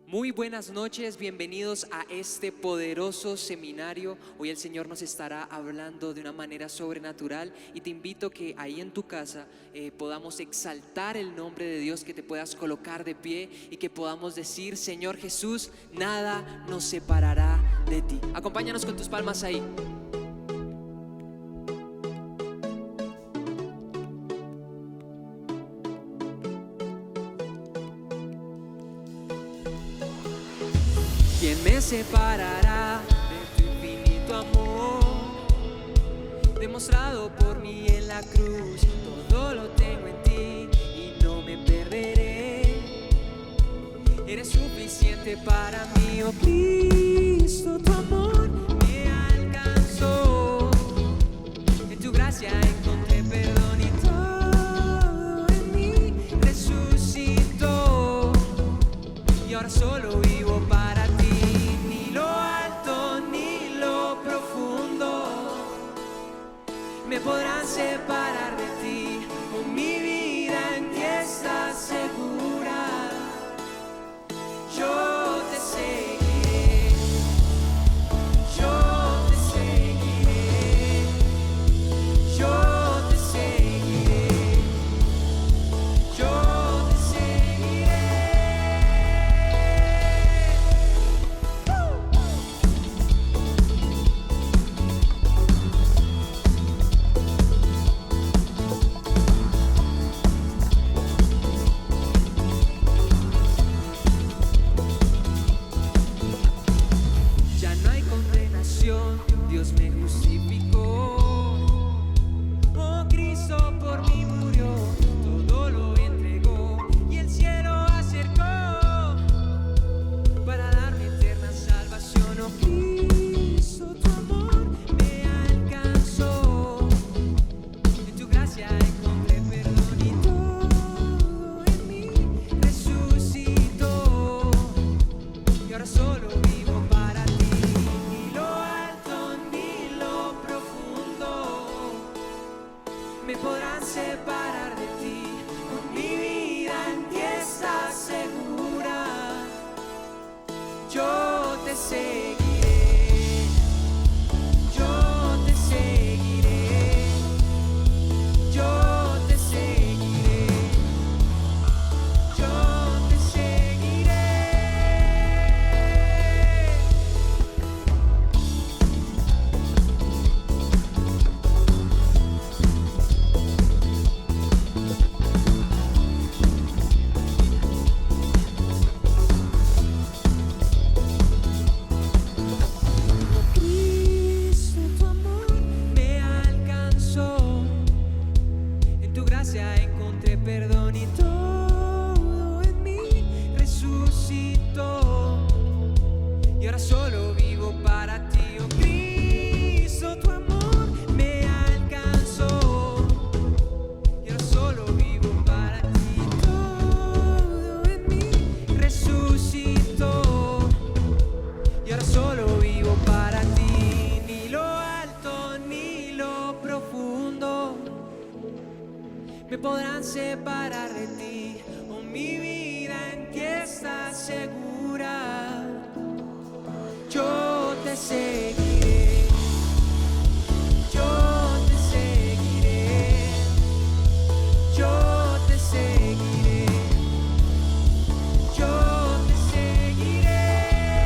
Muy buenas noches, bienvenidos a este poderoso seminario. Hoy el Señor nos estará hablando de una manera sobrenatural y te invito que ahí en tu casa podamos exaltar el nombre de Dios, que te puedas colocar de pie y que podamos decir: Señor Jesús, nada nos separará de ti. Acompáñanos con tus palmas ahí. ¿Quién me separará de tu infinito amor? Demostrado por mí en la cruz, todo lo tengo en ti y no me perderé. Eres suficiente para mí, oh Cristo, tu amor me alcanzó. En tu gracia encontré perdón y todo en mí resucitó. Y ahora solo vivo para ti. Ni lo alto ni lo profundo me podrán separar de ti. Con mi vida en ti está segura. Yo te seguiré. Yo te seguiré. Yo te seguiré. Yo te seguiré. Ya no hay condenación, Dios me justificó. Oh, Cristo por mí murió, todo lo entregó y el cielo acercó para darme eterna salvación. Oh, Cristo, tu amor me alcanzó. En tu gracia encontré perdón y todo en mí resucitó. Y ahora solo vivo para ti. Ni lo alto ni lo profundo me podrán separar de ti. Con mi vida en ti está segura. Yo te seguiré. Yo te seguiré. Yo te seguiré. Yo te seguiré. Cristo, tu amor me alcanzó. En tu gracia encontré perdón y todo en mí resucitó. Y ahora solo vivo para ti, oh Cristo, tu amor me alcanzó. Y ahora solo vivo para ti, todo en mí resucitó. Y ahora solo vivo para ti. Ni lo alto ni lo profundo me podrán separar de ti. Oh, mi vida en ti está segura. Yo te seguiré. Yo te seguiré. Yo te seguiré. Yo te seguiré. Yo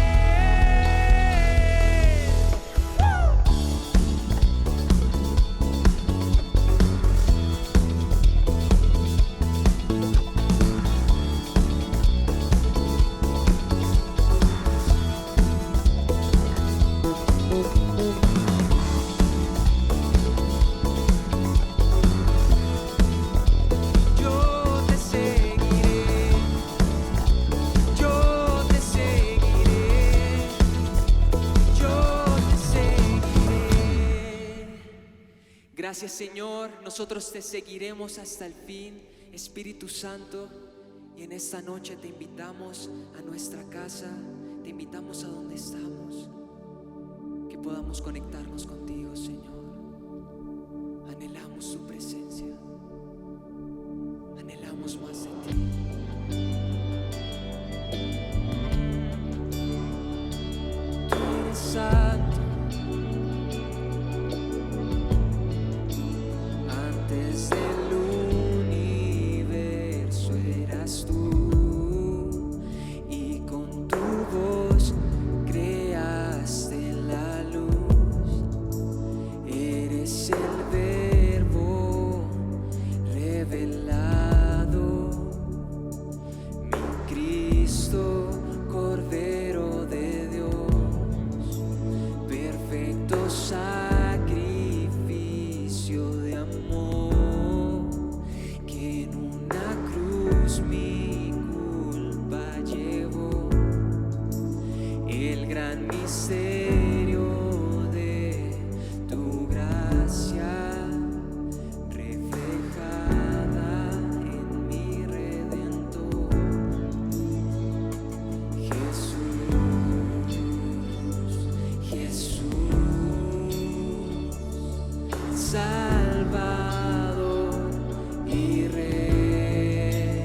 te seguiré. Yo te seguiré. Yo te seguiré. Gracias, Señor, nosotros te seguiremos hasta el fin, Espíritu Santo. Y en esta noche te invitamos a nuestra casa, te invitamos a donde estamos, que podamos conectarnos contigo, Señor. Anhelamos tu presencia, anhelamos más de ti. eras tú, y con tu voz creaste la luz. Eres el Verbo revelado, mi Cristo, Cordero de Dios, perfecto sacrificio de amor, que en una cruz mi culpa llevó. El gran misterio de tu gracia, reflejada en mi Redentor, Jesús, Jesús, Salvador y Rey.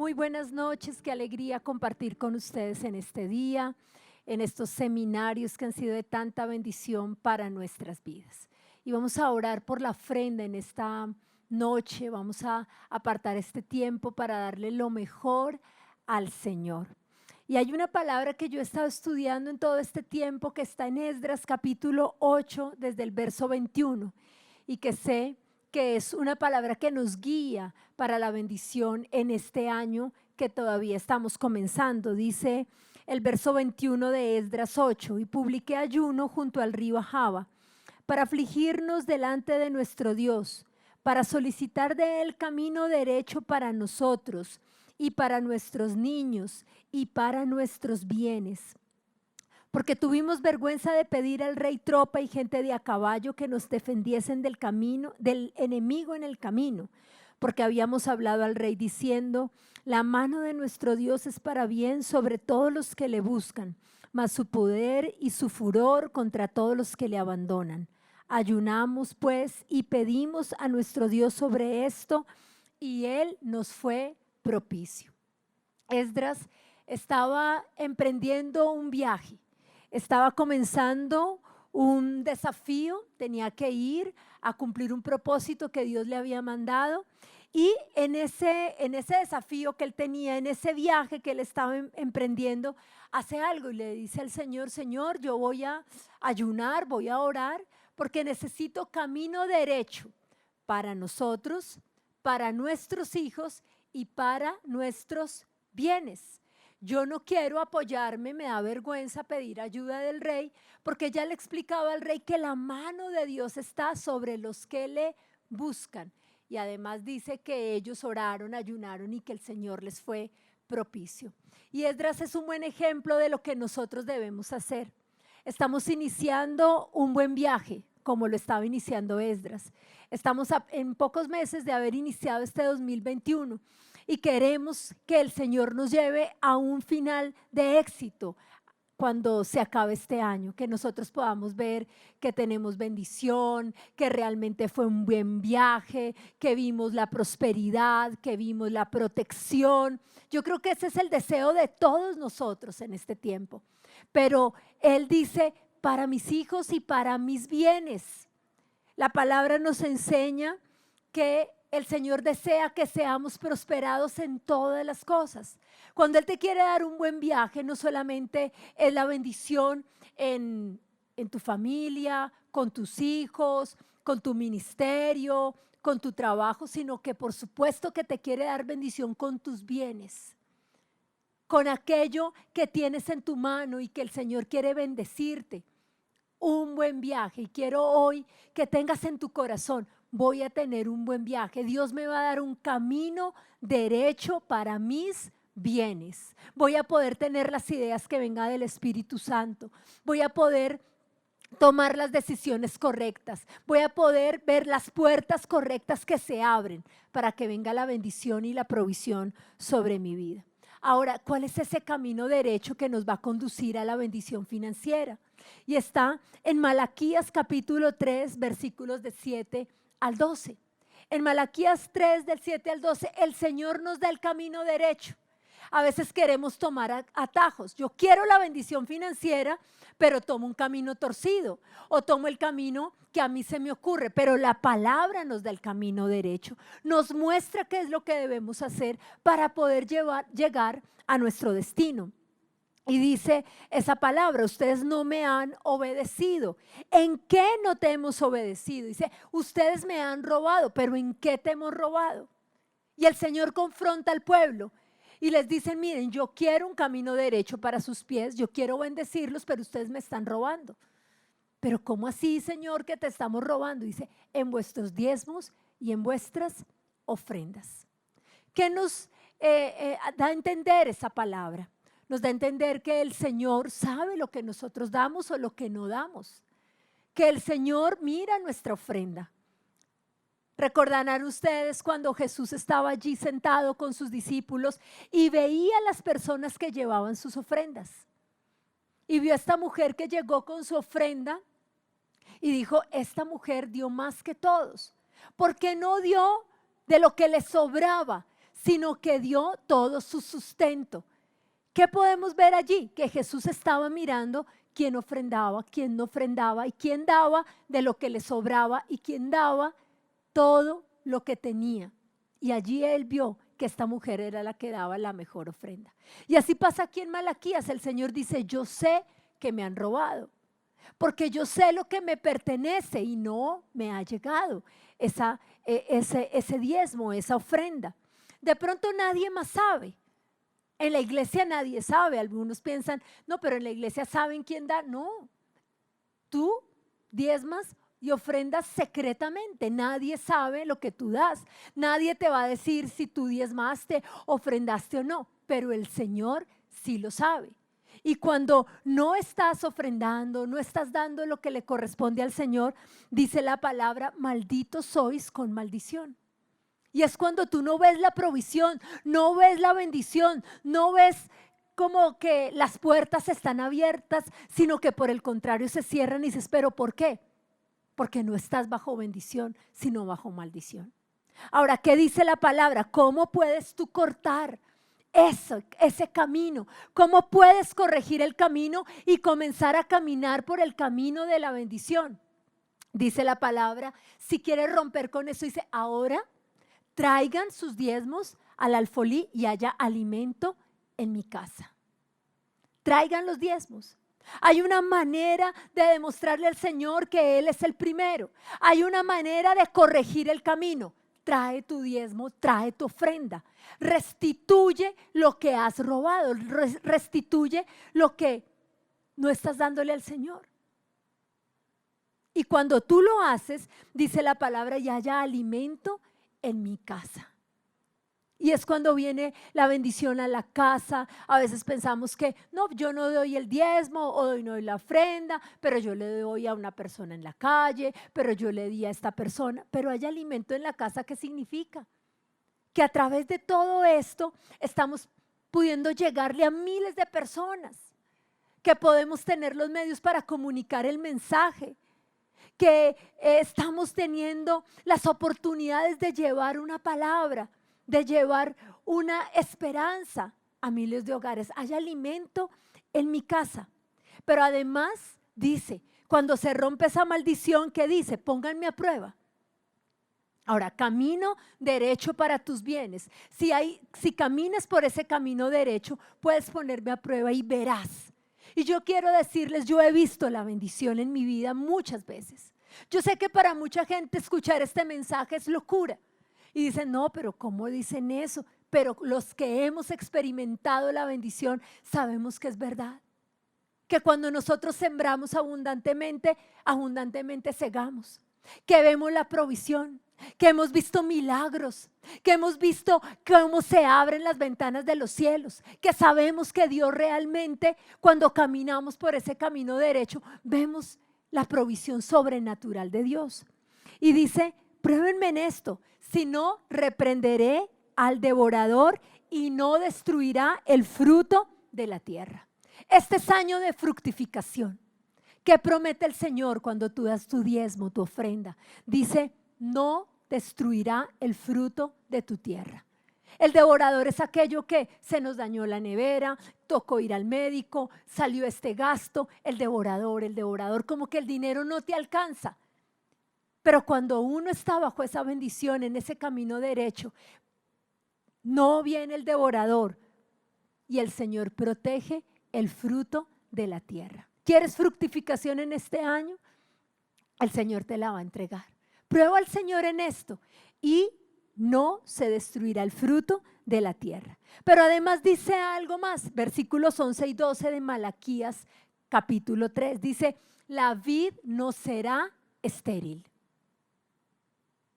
Muy buenas noches, qué alegría compartir con ustedes en este día, en estos seminarios que han sido de tanta bendición para nuestras vidas. Y vamos a orar por la ofrenda en esta noche, vamos a apartar este tiempo para darle lo mejor al Señor. Y hay una palabra que yo he estado estudiando en todo este tiempo que está en Esdras capítulo 8 desde el verso 21 y que sé que es una palabra que nos guía para la bendición en este año que todavía estamos comenzando. Dice el verso 21 de Esdras 8, y publiqué ayuno junto al río Ahava para afligirnos delante de nuestro Dios, para solicitar de él camino derecho para nosotros y para nuestros niños y para nuestros bienes. Porque tuvimos vergüenza de pedir al rey tropa y gente de a caballo que nos defendiesen del camino, del enemigo en el camino, porque habíamos hablado al rey diciendo: la mano de nuestro Dios es para bien sobre todos los que le buscan, mas su poder y su furor contra todos los que le abandonan. Ayunamos pues y pedimos a nuestro Dios sobre esto, y él nos fue propicio. Esdras estaba emprendiendo un viaje. Estaba comenzando un desafío, tenía que ir a cumplir un propósito que Dios le había mandado, y en ese desafío que él tenía, en ese viaje que él estaba emprendiendo, hace algo y le dice al Señor: Señor, yo voy a ayunar, voy a orar porque necesito camino derecho para nosotros, para nuestros hijos y para nuestros bienes. Yo no quiero apoyarme, me da vergüenza pedir ayuda del rey, porque ya le explicaba al rey que la mano de Dios está sobre los que le buscan. Y además dice que ellos oraron, ayunaron y que el Señor les fue propicio. Y Esdras es un buen ejemplo de lo que nosotros debemos hacer. Estamos iniciando un buen viaje, como lo estaba iniciando Esdras. Estamos en pocos meses de haber iniciado este 2021. Y queremos que el Señor nos lleve a un final de éxito cuando se acabe este año, que nosotros podamos ver que tenemos bendición, que realmente fue un buen viaje, que vimos la prosperidad, que vimos la protección. Yo creo que ese es el deseo de todos nosotros en este tiempo. Pero Él dice: para mis hijos y para mis bienes. La palabra nos enseña que el Señor desea que seamos prosperados en todas las cosas. Cuando Él te quiere dar un buen viaje, no solamente es la bendición en tu familia, con tus hijos, con tu ministerio, con tu trabajo, sino que por supuesto que te quiere dar bendición con tus bienes, con aquello que tienes en tu mano y que el Señor quiere bendecirte. Un buen viaje, y quiero hoy que tengas en tu corazón: voy a tener un buen viaje, Dios me va a dar un camino derecho para mis bienes, voy a poder tener las ideas que venga del Espíritu Santo, voy a poder tomar las decisiones correctas, voy a poder ver las puertas correctas que se abren para que venga la bendición y la provisión sobre mi vida. Ahora, ¿cuál es ese camino derecho que nos va a conducir a la bendición financiera? Y está en Malaquías capítulo 3, versículos de 7 al 12. En Malaquías 3, del 7 al 12, el Señor nos da el camino derecho. A veces queremos tomar atajos. Yo quiero la bendición financiera, pero tomo un camino torcido o tomo el camino que a mí se me ocurre, pero la palabra nos da el camino derecho, nos muestra qué es lo que debemos hacer para poder llegar a nuestro destino. Y dice esa palabra: ustedes no me han obedecido. ¿En qué no te hemos obedecido? Dice: ustedes me han robado, pero ¿en qué te hemos robado? Y el Señor confronta al pueblo y les dice: miren, yo quiero un camino derecho para sus pies, yo quiero bendecirlos, pero ustedes me están robando. Pero ¿cómo así, Señor, que te estamos robando? Dice: en vuestros diezmos y en vuestras ofrendas. ¿Qué nos da a entender esa palabra? Nos da a entender que el Señor sabe lo que nosotros damos o lo que no damos, que el Señor mira nuestra ofrenda. Recordarán ustedes cuando Jesús estaba allí sentado con sus discípulos y veía a las personas que llevaban sus ofrendas. Y vio a esta mujer que llegó con su ofrenda y dijo: esta mujer dio más que todos, porque no dio de lo que le sobraba, sino que dio todo su sustento. ¿Qué podemos ver allí? Que Jesús estaba mirando quién ofrendaba, quién no ofrendaba y quién daba de lo que le sobraba y quién daba todo lo que tenía. Y allí él vio que esta mujer era la que daba la mejor ofrenda. Y así pasa aquí en Malaquías. El Señor dice, yo sé que me han robado, porque yo sé lo que me pertenece y no me ha llegado ese diezmo, esa ofrenda. De pronto nadie más sabe. En la iglesia nadie sabe. Algunos piensan, no, pero en la iglesia saben quién da. No, tú diezmas y ofrendas secretamente. Nadie sabe lo que tú das. Nadie te va a decir si tú diezmaste, ofrendaste o no, pero el Señor sí lo sabe. Y cuando no estás ofrendando, no estás dando lo que le corresponde al Señor, dice la palabra, malditos sois con maldición. Y es cuando tú no ves la provisión, no ves la bendición, no ves como que las puertas están abiertas, sino que por el contrario se cierran y dices, ¿pero por qué? Porque no estás bajo bendición, sino bajo maldición. Ahora, ¿qué dice la palabra? ¿Cómo puedes tú cortar ese camino? ¿Cómo puedes corregir el camino y comenzar a caminar por el camino de la bendición? Dice la palabra, si quieres romper con eso, dice, ahora traigan sus diezmos al alfolí y haya alimento en mi casa. Traigan los diezmos. Hay una manera de demostrarle al Señor que Él es el primero. Hay una manera de corregir el camino. Trae tu diezmo, trae tu ofrenda. Restituye lo que has robado. Restituye lo que no estás dándole al Señor. Y cuando tú lo haces, dice la palabra, y haya alimento en mi casa. Y es cuando viene la bendición a la casa. A veces pensamos que no, yo no doy el diezmo o no doy la ofrenda, pero yo le doy a una persona en la calle, pero yo le di a esta persona. Pero hay alimento en la casa. ¿Qué significa? Que a través de todo esto estamos pudiendo llegarle a miles de personas, que podemos tener los medios para comunicar el mensaje, que estamos teniendo las oportunidades de llevar una palabra, de llevar una esperanza a miles de hogares. Hay alimento en mi casa. Pero además dice, cuando se rompe esa maldición, ¿qué dice? Pónganme a prueba. Ahora, camino derecho para tus bienes. Si caminas por ese camino derecho, puedes ponerme a prueba y verás. Y yo quiero decirles, yo he visto la bendición en mi vida muchas veces. Yo sé que para mucha gente escuchar este mensaje es locura. Y dicen, no, pero ¿cómo dicen eso? Pero los que hemos experimentado la bendición sabemos que es verdad. Que cuando nosotros sembramos abundantemente, abundantemente segamos. Que vemos la provisión, que hemos visto milagros, que hemos visto cómo se abren las ventanas de los cielos, que sabemos que Dios realmente, cuando caminamos por ese camino derecho, vemos la provisión sobrenatural de Dios. Y dice, pruébenme en esto, si no, reprenderé al devorador y no destruirá el fruto de la tierra. Este es año de fructificación. ¿Qué promete el Señor cuando tú das tu diezmo, tu ofrenda? Dice, no destruirá el fruto de tu tierra. El devorador es aquello que se nos dañó la nevera, tocó ir al médico, salió este gasto. El devorador, como que el dinero no te alcanza. Pero cuando uno está bajo esa bendición, en ese camino derecho, no viene el devorador y el Señor protege el fruto de la tierra. ¿Quieres fructificación en este año? El Señor te la va a entregar. Prueba al Señor en esto y no se destruirá el fruto de la tierra. Pero además dice algo más, versículos 11 y 12 de Malaquías capítulo 3, dice, la vid no será estéril.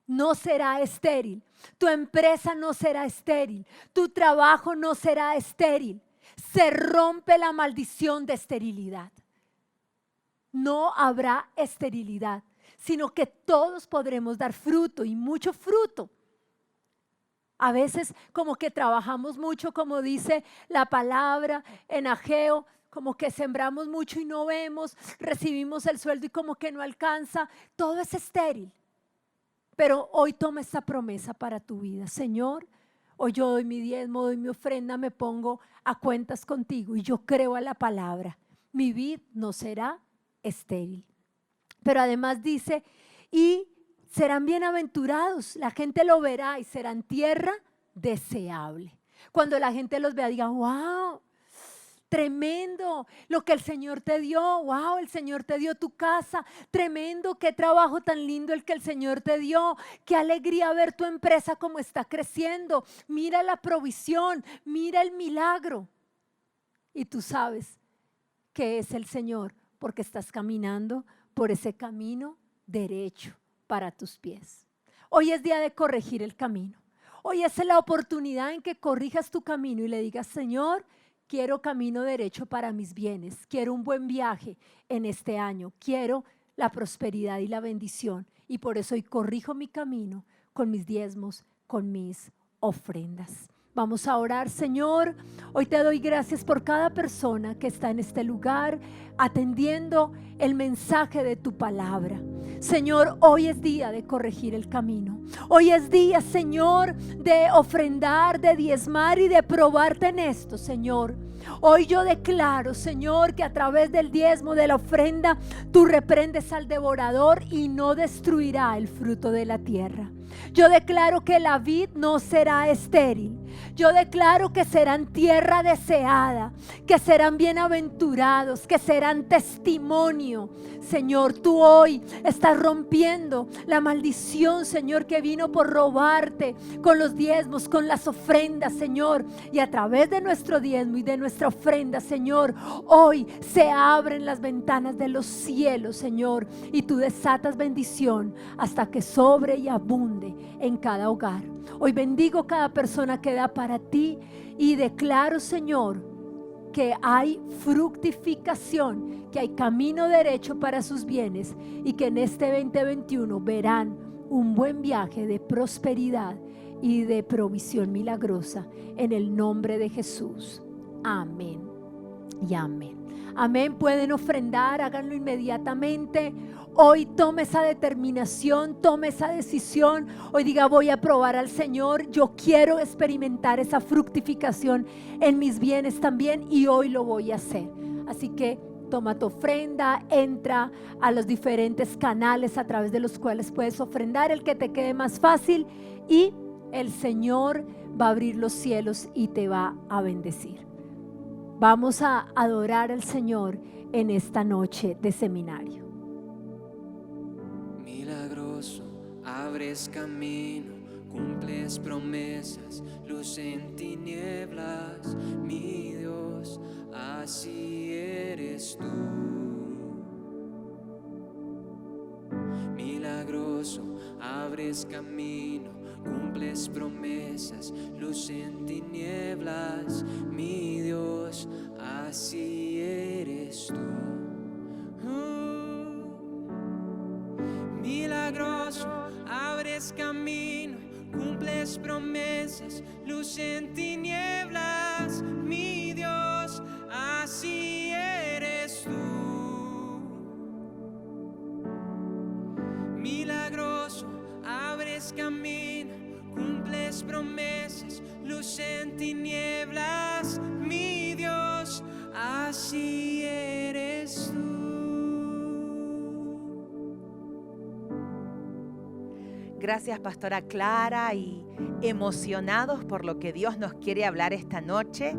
No será estéril, tu empresa no será estéril, tu trabajo no será estéril. Se rompe la maldición de esterilidad. No habrá esterilidad, sino que todos podremos dar fruto y mucho fruto. A veces como que trabajamos mucho, como dice la palabra en Ageo, como que sembramos mucho y no vemos, recibimos el sueldo y como que no alcanza, todo es estéril. Pero hoy toma esta promesa para tu vida. Señor, Hoy yo doy mi diezmo, doy mi ofrenda, me pongo a cuentas contigo y yo creo a la palabra. Mi vid no será estéril. Pero además dice, y serán bienaventurados, la gente lo verá y serán tierra deseable. Cuando la gente los vea, diga, wow, tremendo lo que el Señor te dio, wow, el Señor te dio tu casa, tremendo, qué trabajo tan lindo el que el Señor te dio, qué alegría ver tu empresa como está creciendo, mira la provisión, mira el milagro. Y tú sabes que es el Señor porque estás caminando por ese camino derecho para tus pies. Hoy es día de corregir el camino. Hoy es la oportunidad en que corrijas tu camino y le digas, Señor, quiero camino derecho para mis bienes, quiero un buen viaje en este año, quiero la prosperidad y la bendición y por eso hoy corrijo mi camino con mis diezmos, con mis ofrendas. Vamos a orar, Señor, hoy te doy gracias por cada persona que está en este lugar atendiendo el mensaje de tu palabra. Señor, hoy es día de corregir el camino. Hoy es día, Señor, de ofrendar, de diezmar y de probarte en esto, Señor. Hoy yo declaro, Señor, que a través del diezmo, de la ofrenda, tú reprendes al devorador y no destruirá el fruto de la tierra. Yo declaro que la vid no será estéril. Yo declaro que serán tierra deseada, que serán bienaventurados, que serán testimonio. Señor, tú hoy estás rompiendo la maldición, Señor, que vino por robarte con los diezmos, con las ofrendas, Señor. Y a través de nuestro diezmo y de nuestra ofrenda, Señor, hoy se abren las ventanas de los cielos, Señor, y tú desatas bendición hasta que sobre y abunde en cada hogar. Hoy bendigo cada persona que da para ti y declaro, Señor, que hay fructificación, que hay camino derecho para sus bienes y que en este 2021 verán un buen viaje de prosperidad y de provisión milagrosa en el nombre de Jesús. Amén y amén. Amén, pueden ofrendar, háganlo inmediatamente. Hoy tome esa determinación, tome esa decisión. Hoy diga, voy a probar al Señor. Yo quiero experimentar esa fructificación en mis bienes también y hoy lo voy a hacer. Así que toma tu ofrenda, entra a los diferentes canales a través de los cuales puedes ofrendar, el que te quede más fácil, y el Señor va a abrir los cielos y te va a bendecir. Vamos a adorar al Señor en esta noche de seminario. Milagroso, abres camino, cumples promesas, luz en tinieblas, mi Dios, así eres tú. Milagroso, abres camino, cumples promesas, luz en tinieblas, mi Dios, así eres tú. Milagroso, abres camino, cumples promesas, luz en tinieblas, mi Dios, así eres tú. Milagroso, abres camino, cumples promesas, luz en tinieblas, mi Dios, así eres tú. Gracias, Pastora Clara, y emocionados por lo que Dios nos quiere hablar esta noche.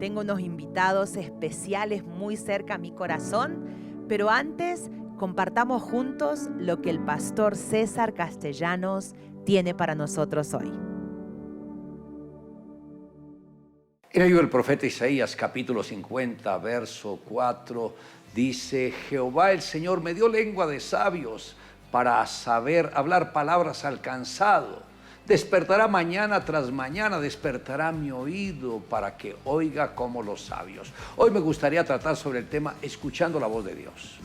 Tengo unos invitados especiales muy cerca a mi corazón, pero antes compartamos juntos lo que el pastor César Castellanos tiene para nosotros hoy. En el libro del profeta Isaías, capítulo 50, verso 4, dice: Jehová el Señor me dio lengua de sabios para saber hablar palabras al cansado. Despertará mañana tras mañana, despertará mi oído para que oiga como los sabios. Hoy me gustaría tratar sobre el tema escuchando la voz de Dios.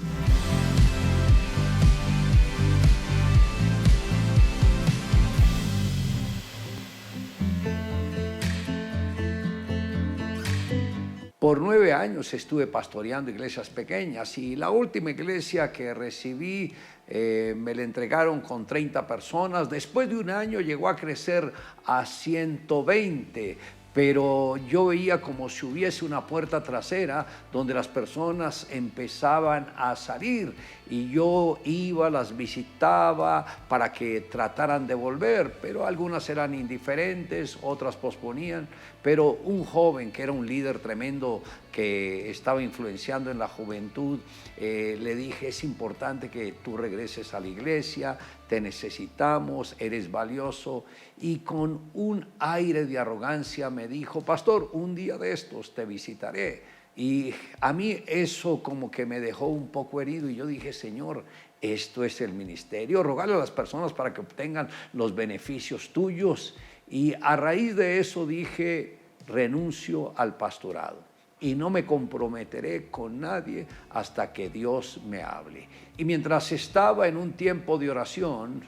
Por 9 años estuve pastoreando iglesias pequeñas y la última iglesia que recibí me la entregaron con 30 personas. Después de un año llegó a crecer a 120, pero yo veía como si hubiese una puerta trasera donde las personas empezaban a salir y yo iba, las visitaba para que trataran de volver, pero algunas eran indiferentes, otras posponían. Pero un joven que era un líder tremendo que estaba influenciando en la juventud, le dije: es importante que tú regreses a la iglesia, te necesitamos, eres valioso. Y con un aire de arrogancia me dijo: pastor, un día de estos te visitaré. Y a mí eso como que me dejó un poco herido y yo dije: Señor, esto es el ministerio, rogarle a las personas para que obtengan los beneficios tuyos. Y a raíz de eso dije: renuncio al pastorado y no me comprometeré con nadie hasta que Dios me hable. Y mientras estaba en un tiempo de oración,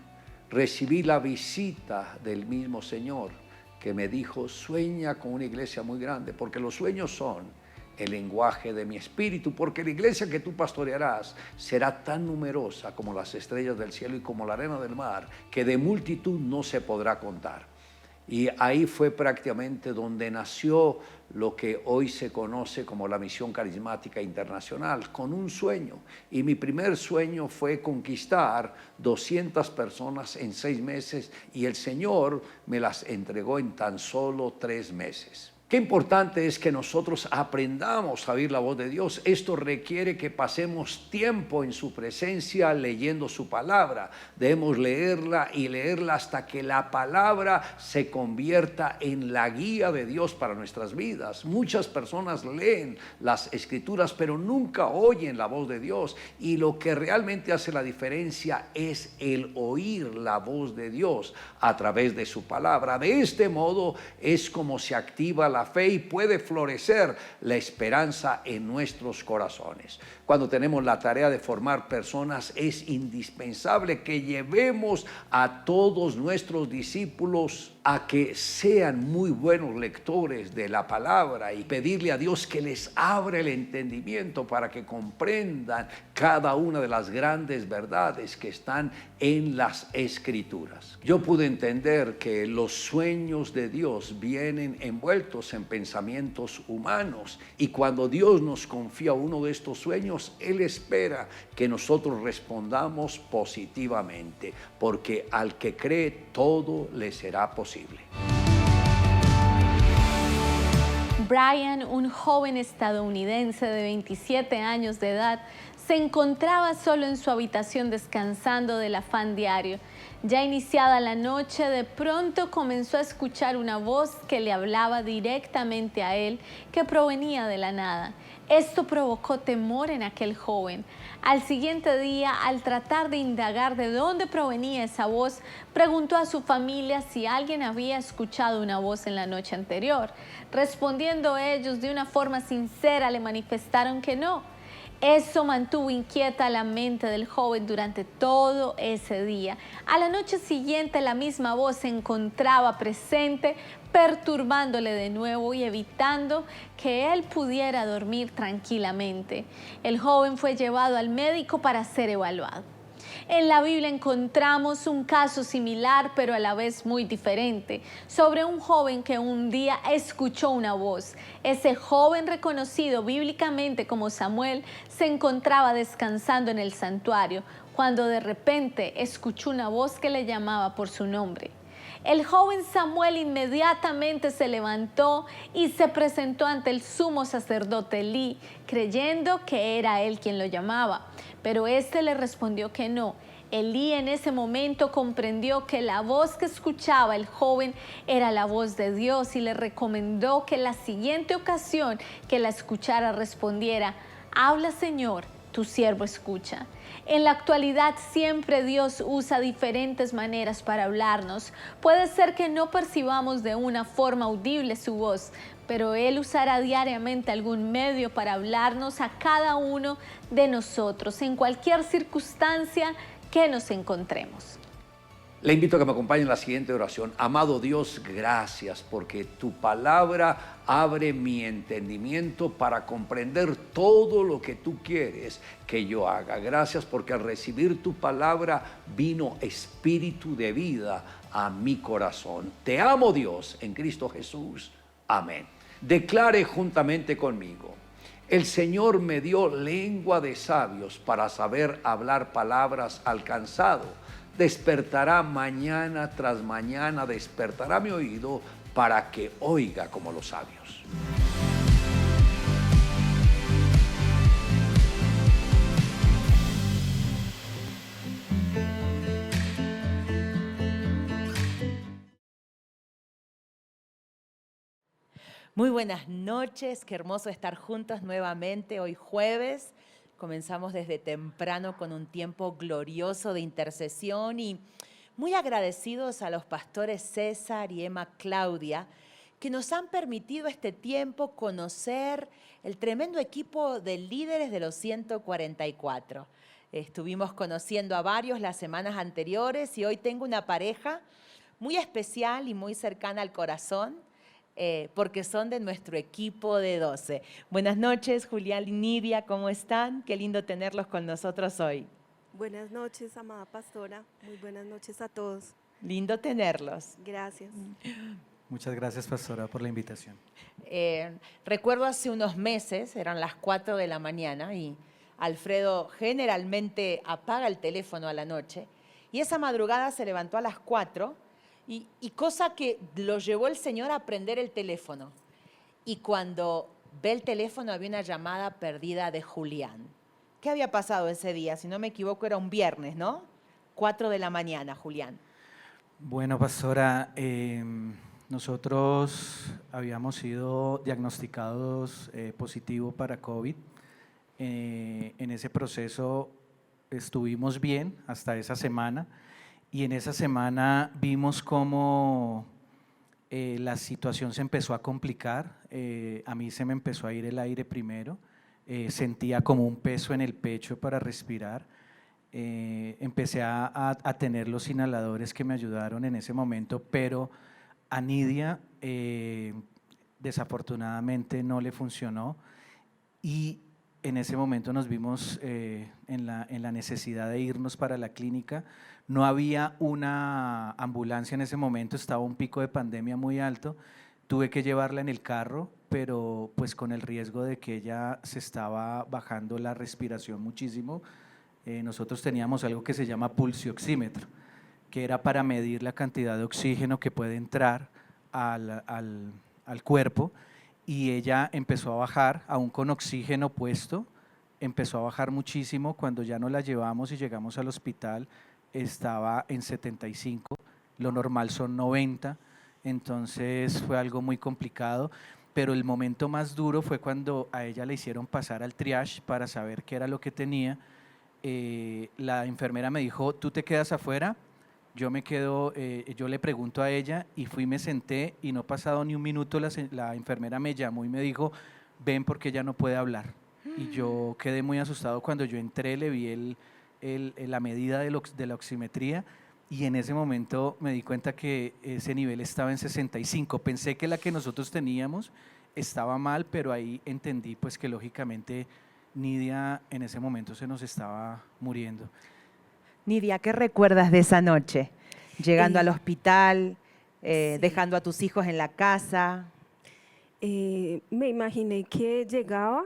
recibí la visita del mismo Señor que me dijo: sueña con una iglesia muy grande, porque los sueños son el lenguaje de mi espíritu, porque la iglesia que tú pastorearás será tan numerosa como las estrellas del cielo y como la arena del mar, que de multitud no se podrá contar. Y ahí fue prácticamente donde nació lo que hoy se conoce como la Misión Carismática Internacional, con un sueño. Y mi primer sueño fue conquistar 200 personas en 6 meses y el Señor me las entregó en tan solo 3 meses. Qué importante es que nosotros aprendamos a oír la voz de Dios. Esto requiere que pasemos tiempo en su presencia leyendo su palabra. Debemos leerla y leerla hasta que la palabra se convierta en la guía de Dios para nuestras vidas. Muchas personas leen las escrituras, pero nunca oyen la voz de Dios. Y lo que realmente hace la diferencia es el oír la voz de Dios a través de su palabra. De este modo es como se activa la fe y puede florecer la esperanza en nuestros corazones. Cuando tenemos la tarea de formar personas, es indispensable que llevemos a todos nuestros discípulos a que sean muy buenos lectores de la palabra y pedirle a Dios que les abra el entendimiento para que comprendan cada una de las grandes verdades que están en las Escrituras. Yo pude entender que los sueños de Dios vienen envueltos en pensamientos humanos y cuando Dios nos confía uno de estos sueños, Él espera que nosotros respondamos positivamente, porque al que cree todo le será posible. Brian, un joven estadounidense de 27 años de edad, se encontraba solo en su habitación descansando del afán diario. Ya iniciada la noche, de pronto comenzó a escuchar una voz que le hablaba directamente a él, que provenía de la nada. Esto provocó temor en aquel joven. Al siguiente día, al tratar de indagar de dónde provenía esa voz, preguntó a su familia si alguien había escuchado una voz en la noche anterior. Respondiendo ellos de una forma sincera, le manifestaron que no. Eso mantuvo inquieta la mente del joven durante todo ese día. A la noche siguiente, la misma voz se encontraba presente, perturbándole de nuevo y evitando que él pudiera dormir tranquilamente. El joven fue llevado al médico para ser evaluado. En la Biblia encontramos un caso similar, pero a la vez muy diferente, sobre un joven que un día escuchó una voz. Ese joven, reconocido bíblicamente como Samuel, se encontraba descansando en el santuario, cuando de repente escuchó una voz que le llamaba por su nombre. El joven Samuel inmediatamente se levantó y se presentó ante el sumo sacerdote Elí, creyendo que era él quien lo llamaba. Pero éste le respondió que no. Elí en ese momento comprendió que la voz que escuchaba el joven era la voz de Dios y le recomendó que la siguiente ocasión que la escuchara respondiera: habla, Señor, tu siervo escucha. En la actualidad siempre Dios usa diferentes maneras para hablarnos. Puede ser que no percibamos de una forma audible su voz, pero Él usará diariamente algún medio para hablarnos a cada uno de nosotros, en cualquier circunstancia que nos encontremos. Le invito a que me acompañe en la siguiente oración. Amado Dios, gracias porque tu palabra abre mi entendimiento para comprender todo lo que tú quieres que yo haga. Gracias porque al recibir tu palabra vino espíritu de vida a mi corazón. Te amo, Dios, en Cristo Jesús. Amén. Declare juntamente conmigo: el Señor me dio lengua de sabios para saber hablar palabras al cansado. Despertará mañana tras mañana, despertará mi oído para que oiga como los sabios. Muy buenas noches, qué hermoso estar juntos nuevamente hoy jueves. Comenzamos desde temprano con un tiempo glorioso de intercesión y muy agradecidos a los pastores César y Emma Claudia que nos han permitido este tiempo conocer el tremendo equipo de líderes de los 144. Estuvimos conociendo a varios las semanas anteriores y hoy tengo una pareja muy especial y muy cercana al corazón, porque son de nuestro equipo de 12. Buenas noches, Julián y Nidia, ¿cómo están? Qué lindo tenerlos con nosotros hoy. Buenas noches, amada pastora. Muy buenas noches a todos. Lindo tenerlos. Gracias. Muchas gracias, pastora, por la invitación. Recuerdo hace unos meses, eran las 4 de la mañana y Alfredo generalmente apaga el teléfono a la noche y esa madrugada se levantó a las 4 y cosa que lo llevó el Señor a prender el teléfono. Y cuando ve el teléfono había una llamada perdida de Julián. ¿Qué había pasado ese día? Si no me equivoco era un viernes, ¿no? 4 de la mañana, Julián. Bueno, pastora, nosotros habíamos sido diagnosticados positivo para COVID. En ese proceso estuvimos bien hasta esa semana y en esa semana vimos cómo la situación se empezó a complicar. A mí se me empezó a ir el aire primero, sentía como un peso en el pecho para respirar. Empecé a tener los inhaladores que me ayudaron en ese momento, pero a Nidia desafortunadamente no le funcionó y en ese momento nos vimos en la necesidad de irnos para la clínica. No había una ambulancia en ese momento, estaba un pico de pandemia muy alto, tuve que llevarla en el carro, pero pues con el riesgo de que ella se estaba bajando la respiración muchísimo. Nosotros teníamos algo que se llama pulsioxímetro, que era para medir la cantidad de oxígeno que puede entrar al cuerpo, y ella empezó a bajar, aún con oxígeno puesto, empezó a bajar muchísimo. Cuando ya nos la llevamos y llegamos al hospital estaba en 75, lo normal son 90, entonces fue algo muy complicado. Pero el momento más duro fue cuando a ella le hicieron pasar al triage para saber qué era lo que tenía. La enfermera me dijo, tú te quedas afuera, yo me quedo, yo le pregunto a ella y fui, me senté y no pasado ni un minuto la enfermera me llamó y me dijo, ven porque ella no puede hablar. Y yo quedé muy asustado cuando yo entré, le vi la medida de la oximetría y en ese momento me di cuenta que ese nivel estaba en 65. Pensé que la que nosotros teníamos estaba mal, pero ahí entendí pues que lógicamente Nidia en ese momento se nos estaba muriendo. Nidia, ¿qué recuerdas de esa noche? Llegando al hospital, sí. dejando a tus hijos en la casa. Me imaginé que llegaba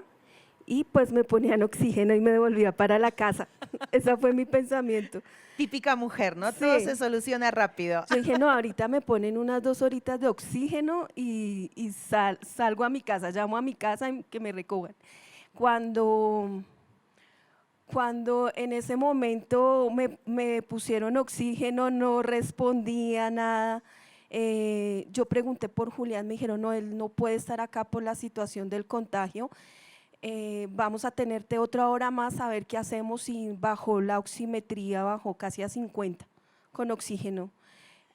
y pues me ponían oxígeno y me devolvía para la casa. Ese fue mi pensamiento. Típica mujer, ¿no? Sí. Todo se soluciona rápido. Yo dije, no, ahorita me ponen unas 2 horitas de oxígeno y salgo a mi casa, llamo a mi casa y que me recojan. Cuando en ese momento me pusieron oxígeno, no respondía nada. Yo pregunté por Julián, me dijeron, no, él no puede estar acá por la situación del contagio. Vamos a tenerte otra hora más a ver qué hacemos, y bajó la oximetría, bajó casi a 50 con oxígeno.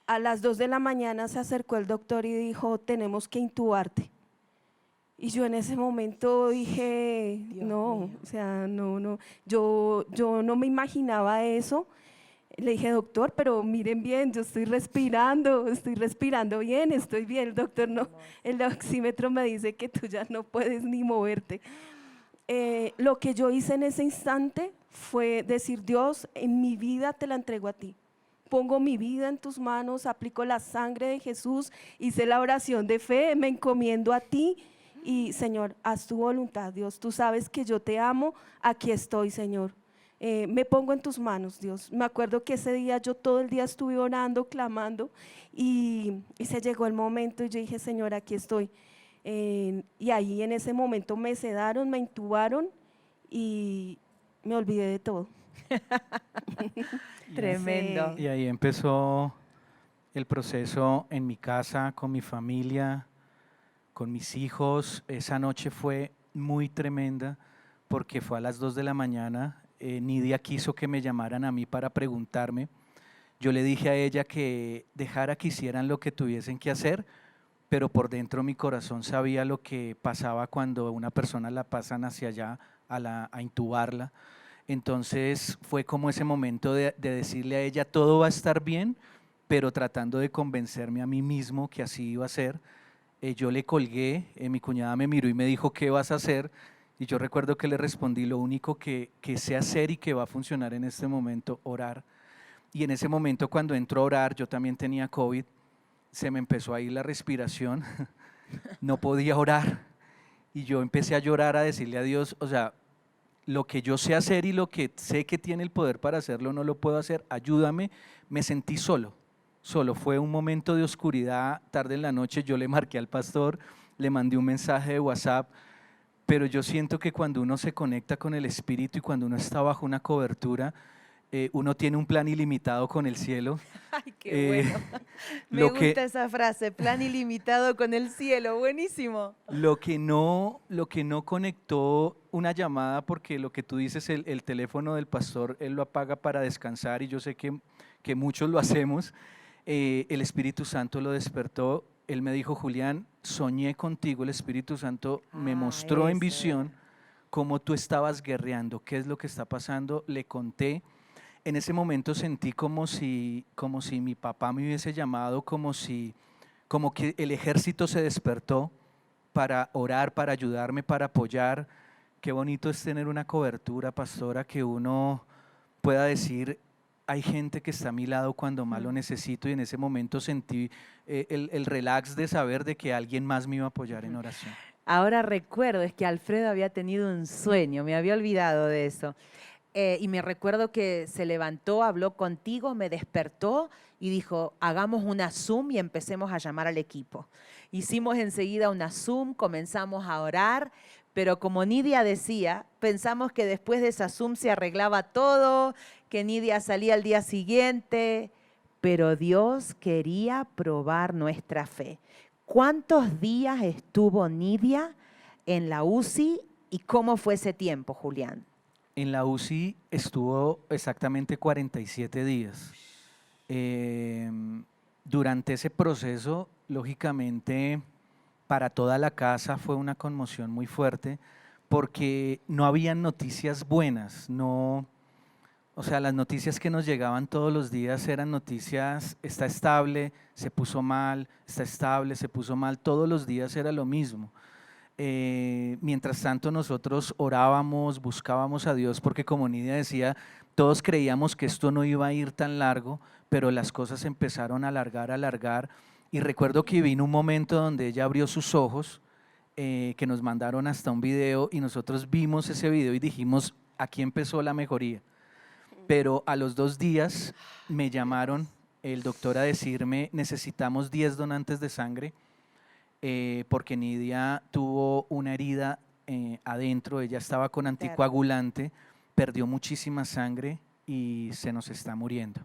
A las 2 de la mañana se acercó el doctor y dijo, tenemos que intubarte. Y yo en ese momento dije, Dios no, mío. o sea, no, yo no me imaginaba eso. Le dije, doctor, pero miren bien, yo estoy respirando bien, estoy bien. El doctor no, el oxímetro me dice que tú ya no puedes ni moverte. Lo que yo hice en ese instante fue decir, Dios, en mi vida te la entrego a ti. Pongo mi vida en tus manos, aplico la sangre de Jesús, hice la oración de fe, me encomiendo a ti y Señor, haz tu voluntad, Dios. Tú sabes que yo te amo, aquí estoy, Señor. Me pongo en tus manos, Dios. Me acuerdo que ese día yo todo el día estuve orando, clamando y se llegó el momento y yo dije, Señor, aquí estoy. Y ahí en ese momento me sedaron, me intubaron y me olvidé de todo. Tremendo. Y ahí empezó el proceso en mi casa, con mi familia, con mis hijos. Esa noche fue muy tremenda porque fue a las 2 de la mañana. Nidia quiso que me llamaran a mí para preguntarme. Yo le dije a ella que dejara que hicieran lo que tuviesen que hacer, pero por dentro mi corazón sabía lo que pasaba cuando una persona la pasan hacia allá a intubarla. Entonces fue como ese momento de decirle a ella, todo va a estar bien, pero tratando de convencerme a mí mismo que así iba a ser. Yo le colgué, mi cuñada me miró y me dijo, ¿qué vas a hacer? Y yo recuerdo que le respondí, lo único que sé hacer y que va a funcionar en este momento, orar. Y en ese momento cuando entró a orar, yo también tenía COVID, se me empezó a ir la respiración, no podía orar. Y yo empecé a llorar, a decirle a Dios, o sea, lo que yo sé hacer y lo que sé que tiene el poder para hacerlo, no lo puedo hacer, ayúdame. Me sentí solo, fue un momento de oscuridad, tarde en la noche, yo le marqué al pastor, le mandé un mensaje de WhatsApp, pero yo siento que cuando uno se conecta con el Espíritu y cuando uno está bajo una cobertura, uno tiene un plan ilimitado con el cielo. Ay, qué bueno. Me gusta esa frase, plan ilimitado con el cielo, buenísimo. Lo que no conectó una llamada, porque lo que tú dices, el teléfono del pastor, él lo apaga para descansar y yo sé que muchos lo hacemos. El Espíritu Santo lo despertó. Él me dijo, Julián, soñé contigo, el Espíritu Santo me mostró en visión cómo tú estabas guerreando, qué es lo que está pasando, le conté. En ese momento sentí como si mi papá me hubiese llamado, como que el ejército se despertó para orar, para ayudarme, para apoyar. Qué bonito es tener una cobertura, pastora, que uno pueda decir, hay gente que está a mi lado cuando más lo necesito, y en ese momento sentí el relax de saber de que alguien más me iba a apoyar en oración. Ahora recuerdo, es que Alfredo había tenido un sueño, me había olvidado de eso. Y me recuerdo que se levantó, habló contigo, me despertó y dijo, hagamos una Zoom y empecemos a llamar al equipo. Hicimos enseguida una Zoom, comenzamos a orar, pero como Nidia decía, pensamos que después de esa Zoom se arreglaba todo, que Nidia salía al día siguiente, pero Dios quería probar nuestra fe. ¿Cuántos días estuvo Nidia en la UCI y cómo fue ese tiempo, Julián? En la UCI estuvo exactamente 47 días. Durante ese proceso, lógicamente, para toda la casa fue una conmoción muy fuerte porque no habían noticias buenas, o sea, las noticias que nos llegaban todos los días eran noticias, está estable, se puso mal, está estable, se puso mal, todos los días era lo mismo. Mientras tanto nosotros orábamos, buscábamos a Dios, porque como Nidia decía, todos creíamos que esto no iba a ir tan largo, pero las cosas empezaron a alargar, y recuerdo que vino un momento donde ella abrió sus ojos, que nos mandaron hasta un video, y nosotros vimos ese video y dijimos, aquí empezó la mejoría. Pero a los 2 días me llamaron el doctor a decirme, necesitamos 10 donantes de sangre, porque Nidia tuvo una herida adentro, ella estaba con anticoagulante, perdió muchísima sangre y se nos está muriendo.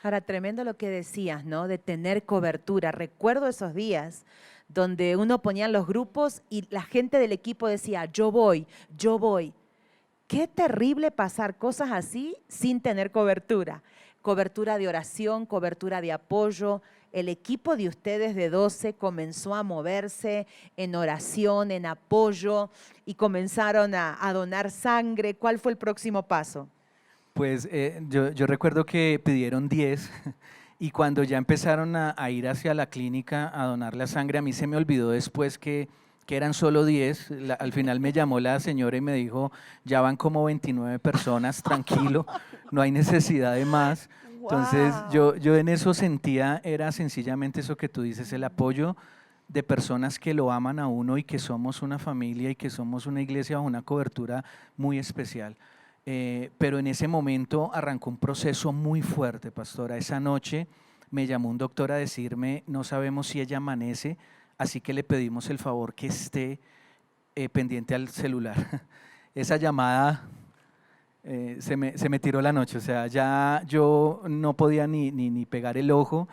Ahora, tremendo lo que decías, ¿no? De tener cobertura. Recuerdo esos días donde uno ponía en los grupos y la gente del equipo decía, yo voy. Qué terrible pasar cosas así sin tener cobertura. Cobertura de oración, cobertura de apoyo. El equipo de ustedes de 12 comenzó a moverse en oración, en apoyo, y comenzaron a donar sangre. ¿Cuál fue el próximo paso? Pues yo recuerdo que pidieron 10 y cuando ya empezaron a ir hacia la clínica a donar la sangre, a mí se me olvidó después que eran solo 10. Al final me llamó la señora y me dijo, ya van como 29 personas, tranquilo, no hay necesidad de más. Entonces yo en eso sentía, era sencillamente eso que tú dices, el apoyo de personas que lo aman a uno y que somos una familia y que somos una iglesia bajo una cobertura muy especial. Pero en ese momento arrancó un proceso muy fuerte, pastora. Esa noche me llamó un doctor a decirme, no sabemos si ella amanece, así que le pedimos el favor que esté pendiente al celular. Esa llamada se me tiró la noche, o sea, ya yo no podía ni pegar el ojo.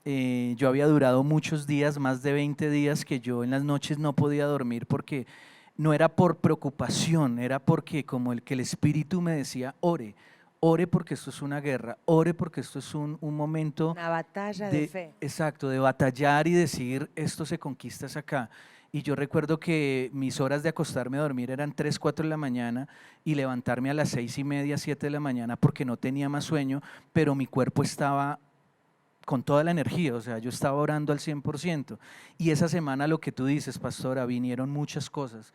Yo había durado muchos días, más de 20 días, que yo en las noches no podía dormir porque no era por preocupación, era porque como el Espíritu me decía, ore, ore porque esto es una guerra, ore porque esto es un momento Una batalla de fe. Exacto, de batallar y decir, esto se conquista es acá. Y yo recuerdo que mis horas de acostarme a dormir eran 3, 4 de la mañana y levantarme a las 6:30, 7 de la mañana porque no tenía más sueño, pero mi cuerpo estaba con toda la energía, o sea, yo estaba orando al 100%. Y esa semana lo que tú dices, pastora, vinieron muchas cosas.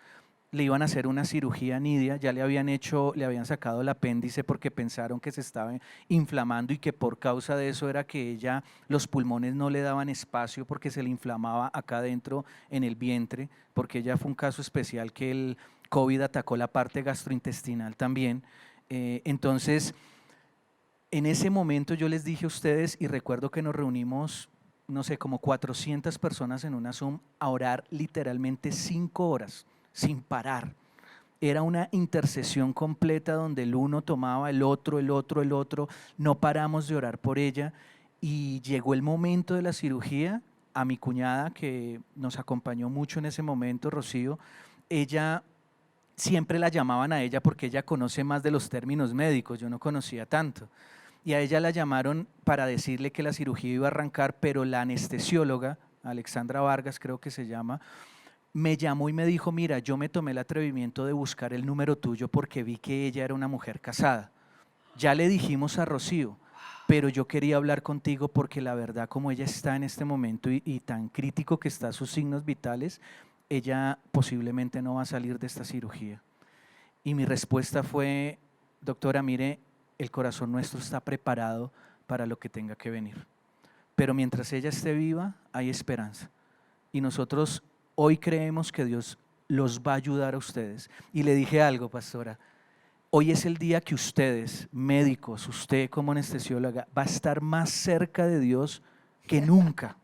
Le iban a hacer una cirugía a Nidia, ya le habían sacado el apéndice porque pensaron que se estaba inflamando y que por causa de eso era que ella, los pulmones no le daban espacio porque se le inflamaba acá adentro en el vientre, porque ella fue un caso especial que el COVID atacó la parte gastrointestinal también. Entonces, en ese momento yo les dije a ustedes y recuerdo que nos reunimos, no sé, como 400 personas en una Zoom a orar literalmente 5 horas sin parar. Era una intercesión completa donde el uno tomaba el otro, no paramos de orar por ella y llegó el momento de la cirugía. A mi cuñada que nos acompañó mucho en ese momento, Rocío, ella siempre la llamaban a ella porque ella conoce más de los términos médicos, yo no conocía tanto. Y a ella la llamaron para decirle que la cirugía iba a arrancar, pero la anestesióloga, Alexandra Vargas creo que se llama, me llamó y me dijo, mira, yo me tomé el atrevimiento de buscar el número tuyo porque vi que ella era una mujer casada. Ya le dijimos a Rocío, pero yo quería hablar contigo porque la verdad como ella está en este momento y tan crítico que está sus signos vitales, ella posiblemente no va a salir de esta cirugía. Y mi respuesta fue, doctora, mire, el corazón nuestro está preparado para lo que tenga que venir. Pero mientras ella esté viva, hay esperanza. Y nosotros hoy creemos que Dios los va a ayudar a ustedes. Y le dije algo, pastora, hoy es el día que ustedes, médicos, usted como anestesióloga, va a estar más cerca de Dios que nunca.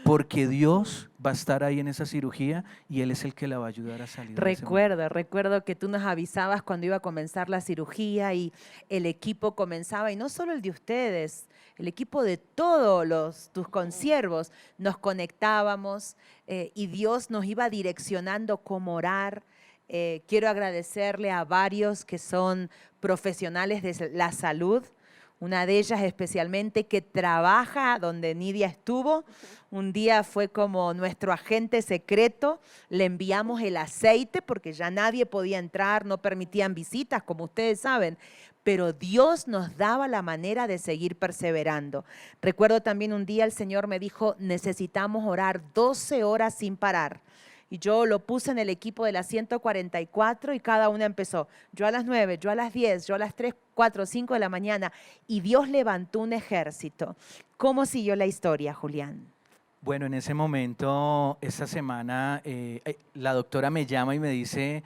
Porque Dios va a estar ahí en esa cirugía y Él es el que la va a ayudar a salir. Recuerdo que tú nos avisabas cuando iba a comenzar la cirugía y el equipo comenzaba, y no solo el de ustedes, el equipo de todos tus consiervos, nos conectábamos y Dios nos iba direccionando cómo orar. Quiero agradecerle a varios que son profesionales de la salud, una de ellas especialmente que trabaja donde Nidia estuvo. Un día fue como nuestro agente secreto, le enviamos el aceite porque ya nadie podía entrar, no permitían visitas, como ustedes saben, pero Dios nos daba la manera de seguir perseverando. Recuerdo también un día el Señor me dijo, necesitamos orar 12 horas sin parar. Y yo lo puse en el equipo de las 144 y cada una empezó. Yo a las 9, yo a las 10, yo a las 3, 4, 5 de la mañana. Y Dios levantó un ejército. ¿Cómo siguió la historia, Julián? Bueno, en ese momento, esta semana, la doctora me llama y me dice,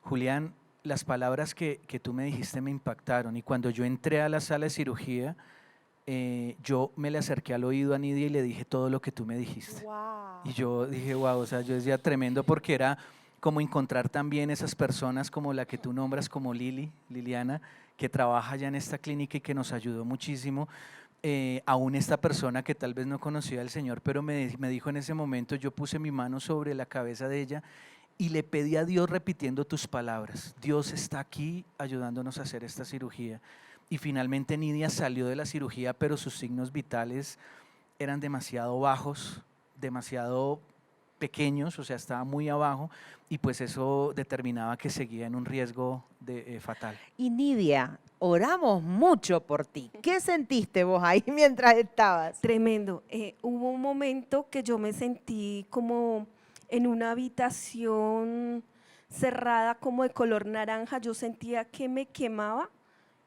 Julián, las palabras que tú me dijiste me impactaron. Y cuando yo entré a la sala de cirugía, yo me le acerqué al oído a Nidia y le dije todo lo que tú me dijiste. Wow. Y yo dije, wow, o sea, yo decía tremendo porque era como encontrar también esas personas como la que tú nombras, como Liliana, que trabaja ya en esta clínica y que nos ayudó muchísimo. Aún esta persona que tal vez no conocía al Señor, pero me dijo en ese momento, yo puse mi mano sobre la cabeza de ella y le pedí a Dios repitiendo tus palabras. Dios está aquí ayudándonos a hacer esta cirugía. Y finalmente Nidia salió de la cirugía, pero sus signos vitales eran demasiado bajos, demasiado pequeños, o sea, estaba muy abajo y pues eso determinaba que seguía en un riesgo fatal. Y Nidia, oramos mucho por ti. ¿Qué sentiste vos ahí mientras estabas? Tremendo. Hubo un momento que yo me sentí como en una habitación cerrada como de color naranja. Yo sentía que me quemaba,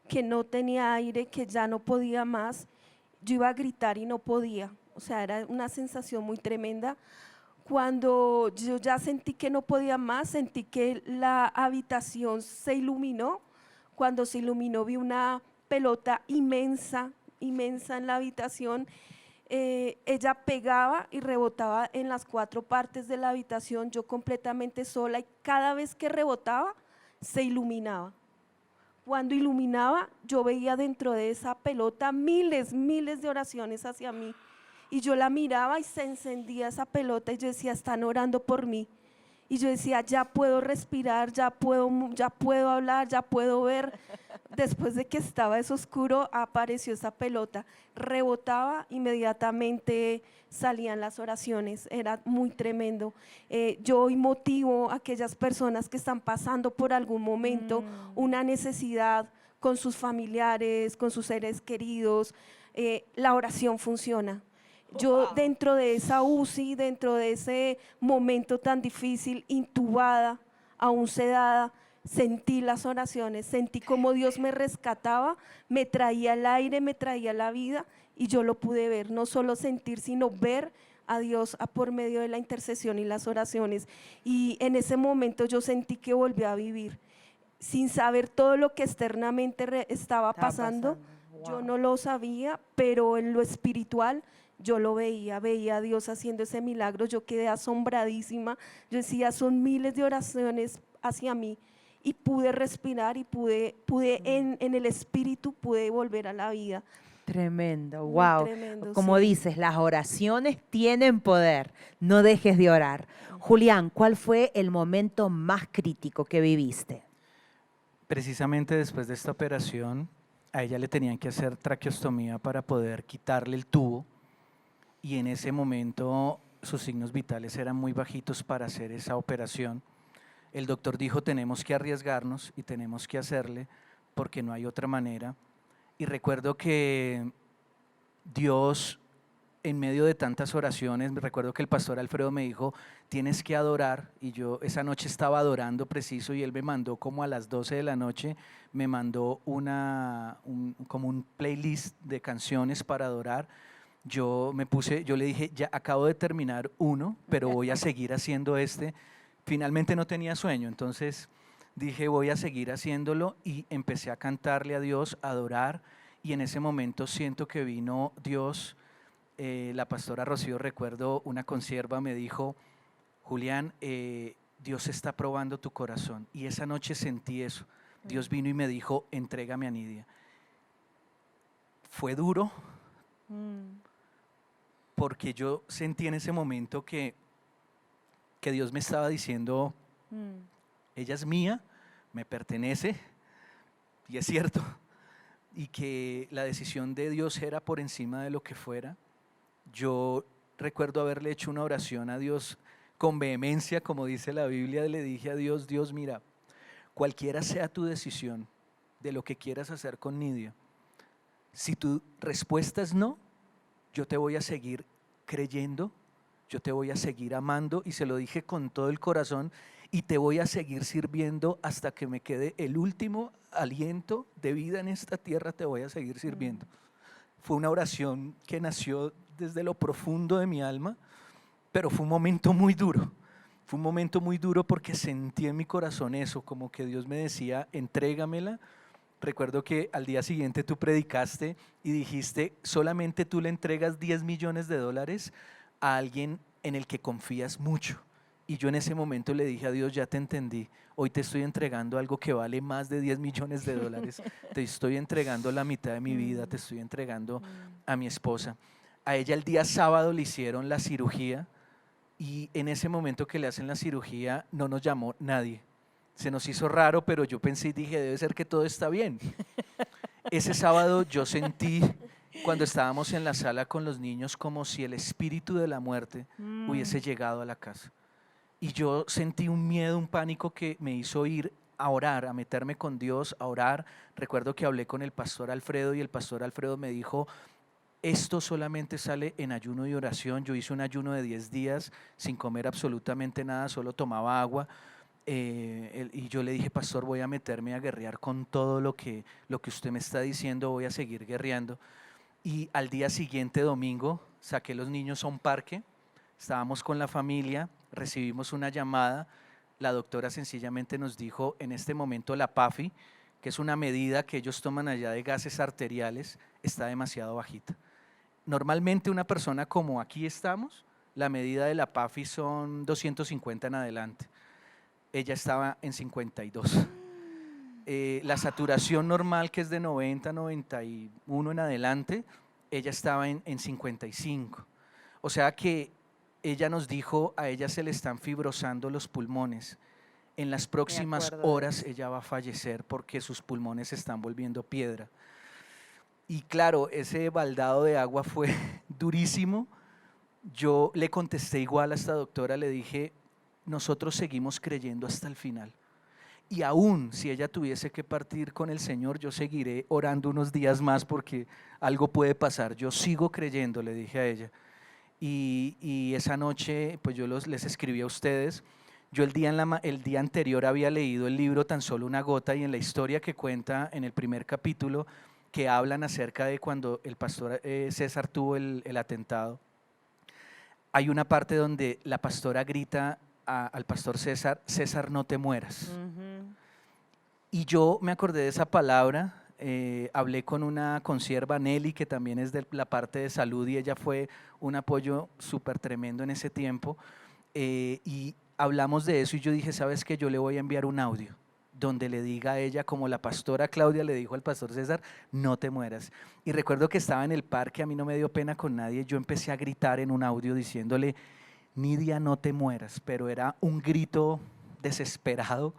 que no tenía aire, que ya no podía más. Yo iba a gritar y no podía. O sea, era una sensación muy tremenda. Cuando yo ya sentí que no podía más, sentí que la habitación se iluminó. Cuando se iluminó vi una pelota inmensa, inmensa en la habitación. Ella pegaba y rebotaba en las 4 partes de la habitación, yo completamente sola, y cada vez que rebotaba se iluminaba. Cuando iluminaba, yo veía dentro de esa pelota miles de oraciones hacia mí. Y yo la miraba y se encendía esa pelota y yo decía, están orando por mí. Y yo decía, ya puedo respirar, ya puedo hablar, ya puedo ver. Después de que estaba eso oscuro, apareció esa pelota, rebotaba, inmediatamente salían las oraciones, era muy tremendo. Yo hoy motivo a aquellas personas que están pasando por algún momento una necesidad con sus familiares, con sus seres queridos, la oración funciona. Yo dentro de esa UCI, dentro de ese momento tan difícil, intubada, aún sedada, sentí las oraciones, sentí como Dios me rescataba, me traía el aire, me traía la vida y yo lo pude ver, no solo sentir, sino ver a Dios por medio de la intercesión y las oraciones. Y en ese momento yo sentí que volví a vivir, sin saber todo lo que externamente estaba pasando. Wow. Yo no lo sabía, pero en lo espiritual yo lo veía a Dios haciendo ese milagro. Yo quedé asombradísima. Yo decía, son miles de oraciones hacia mí y pude respirar y pude en el espíritu pude volver a la vida. Tremendo, Muy wow. tremendo, Como sí. dices, las oraciones tienen poder, no dejes de orar. Julián, ¿cuál fue el momento más crítico que viviste? Precisamente después de esta operación, a ella le tenían que hacer traqueostomía para poder quitarle el tubo y en ese momento sus signos vitales eran muy bajitos para hacer esa operación. El doctor dijo, tenemos que arriesgarnos y tenemos que hacerle porque no hay otra manera. Y recuerdo que Dios, en medio de tantas oraciones, recuerdo que el pastor Alfredo me dijo, tienes que adorar, y yo esa noche estaba adorando preciso y él me mandó como a las 12 de la noche, me mandó como un playlist de canciones para adorar. Yo le dije, ya acabo de terminar uno, pero voy a seguir haciendo este. Finalmente no tenía sueño, entonces dije, voy a seguir haciéndolo y empecé a cantarle a Dios, a adorar, y en ese momento siento que vino Dios. La pastora Rocío, recuerdo, una consierva me dijo, Julián, Dios está probando tu corazón, y esa noche sentí eso. Dios vino y me dijo, entrégame a Nidia. Fue duro, porque yo sentí en ese momento que Dios me estaba diciendo, ella es mía, me pertenece, y es cierto, y que la decisión de Dios era por encima de lo que fuera. Yo recuerdo haberle hecho una oración a Dios con vehemencia, como dice la Biblia, le dije a Dios, Dios, mira, cualquiera sea tu decisión de lo que quieras hacer con Nidia, si tu respuesta es no, yo te voy a seguir creyendo, yo te voy a seguir amando, y se lo dije con todo el corazón, y te voy a seguir sirviendo hasta que me quede el último aliento de vida en esta tierra, te voy a seguir sirviendo. Fue una oración que nació desde lo profundo de mi alma, pero fue un momento muy duro. Fue un momento muy duro porque sentí en mi corazón eso, como que Dios me decía, entrégamela. Recuerdo que al día siguiente tú predicaste y dijiste, solamente tú le entregas $10 millones a alguien en el que confías mucho. Y yo en ese momento le dije a Dios, ya te entendí, hoy te estoy entregando algo que vale más de $10 millones, te estoy entregando la mitad de mi vida, te estoy entregando a mi esposa. A ella el día sábado le hicieron la cirugía y en ese momento que le hacen la cirugía no nos llamó nadie. Se nos hizo raro, pero yo pensé y dije, debe ser que todo está bien. Ese sábado yo sentí, cuando estábamos en la sala con los niños, como si el espíritu de la muerte hubiese llegado a la casa. Y yo sentí un miedo, un pánico que me hizo ir a orar, a meterme con Dios, a orar. Recuerdo que hablé con el pastor Alfredo y el pastor Alfredo me dijo, esto solamente sale en ayuno y oración. Yo hice un ayuno de 10 días sin comer absolutamente nada, solo tomaba agua. Y yo le dije, pastor, voy a meterme a guerrear con todo lo que usted me está diciendo, voy a seguir guerreando. Y al día siguiente, domingo, saqué los niños a un parque, estábamos con la familia, recibimos una llamada, la doctora sencillamente nos dijo, en este momento la PAFI, que es una medida que ellos toman allá de gases arteriales, está demasiado bajita. Normalmente una persona como aquí estamos, la medida de la PAFI son 250 en adelante. Ella estaba en 52. La saturación normal, que es de 90, 91 en adelante, ella estaba en 55. O sea que ella nos dijo, a ella se le están fibrosando los pulmones. En las próximas horas ella va a fallecer porque sus pulmones se están volviendo piedra. Y claro, ese baldado de agua fue durísimo. Yo le contesté igual a esta doctora, le dije, nosotros seguimos creyendo hasta el final. Y aún si ella tuviese que partir con el Señor, yo seguiré orando unos días más porque algo puede pasar. Yo sigo creyendo, le dije a ella. Y esa noche, pues yo les escribí a ustedes. Yo el día anterior había leído el libro Tan solo una gota, y en la historia que cuenta en el primer capítulo, que hablan acerca de cuando el pastor César tuvo el atentado, hay una parte donde la pastora grita al pastor César, César, no te mueras. Y yo me acordé de esa palabra, hablé con una consierva, Nelly, que también es de la parte de salud, y ella fue un apoyo súper tremendo en ese tiempo, y hablamos de eso, y yo dije, ¿sabes qué? Yo le voy a enviar un audio donde le diga a ella, como la pastora Claudia le dijo al pastor César, no te mueras. Y recuerdo que estaba en el parque, a mí no me dio pena con nadie, yo empecé a gritar en un audio diciéndole, Nidia, no te mueras, pero era un grito desesperado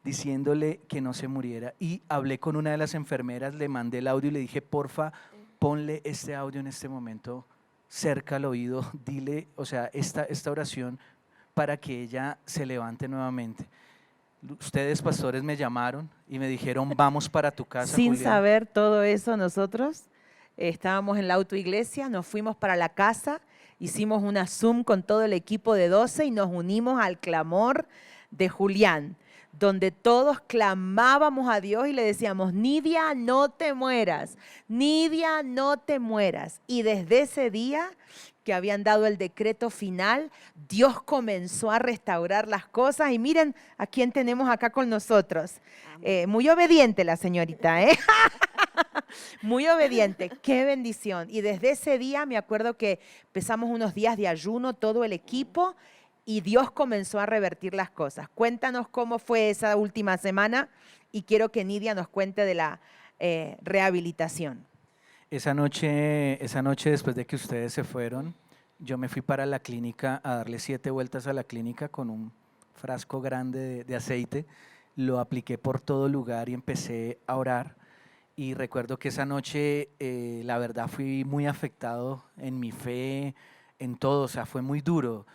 diciéndole que no se muriera. Y hablé con una de las enfermeras, le mandé el audio y le dije, porfa, ponle este audio en este momento cerca al oído, dile, o sea, esta oración para que ella se levante nuevamente. Ustedes, pastores, me llamaron y me dijeron, vamos para tu casa, Sin Julián. saber todo eso, nosotros estábamos en la autoiglesia, nos fuimos para la casa, hicimos una Zoom con todo el equipo de 12 y nos unimos al clamor de Julián, donde todos clamábamos a Dios y le decíamos, Nidia, no te mueras, Nidia, no te mueras. Y desde ese día que habían dado el decreto final, Dios comenzó a restaurar las cosas. Y miren a quién tenemos acá con nosotros. Muy obediente la señorita, ¿eh? Muy obediente, qué bendición. Y desde ese día me acuerdo que empezamos unos días de ayuno, todo el equipo, y Dios comenzó a revertir las cosas. Cuéntanos cómo fue esa última semana y quiero que Nidia nos cuente de la rehabilitación. Esa noche después de que ustedes se fueron, yo me fui para la clínica a darle 7 vueltas a la clínica con un frasco grande de aceite, lo apliqué por todo lugar y empecé a orar. Y recuerdo que esa noche, la verdad, fui muy afectado en mi fe, en todo, o sea, fue muy duro.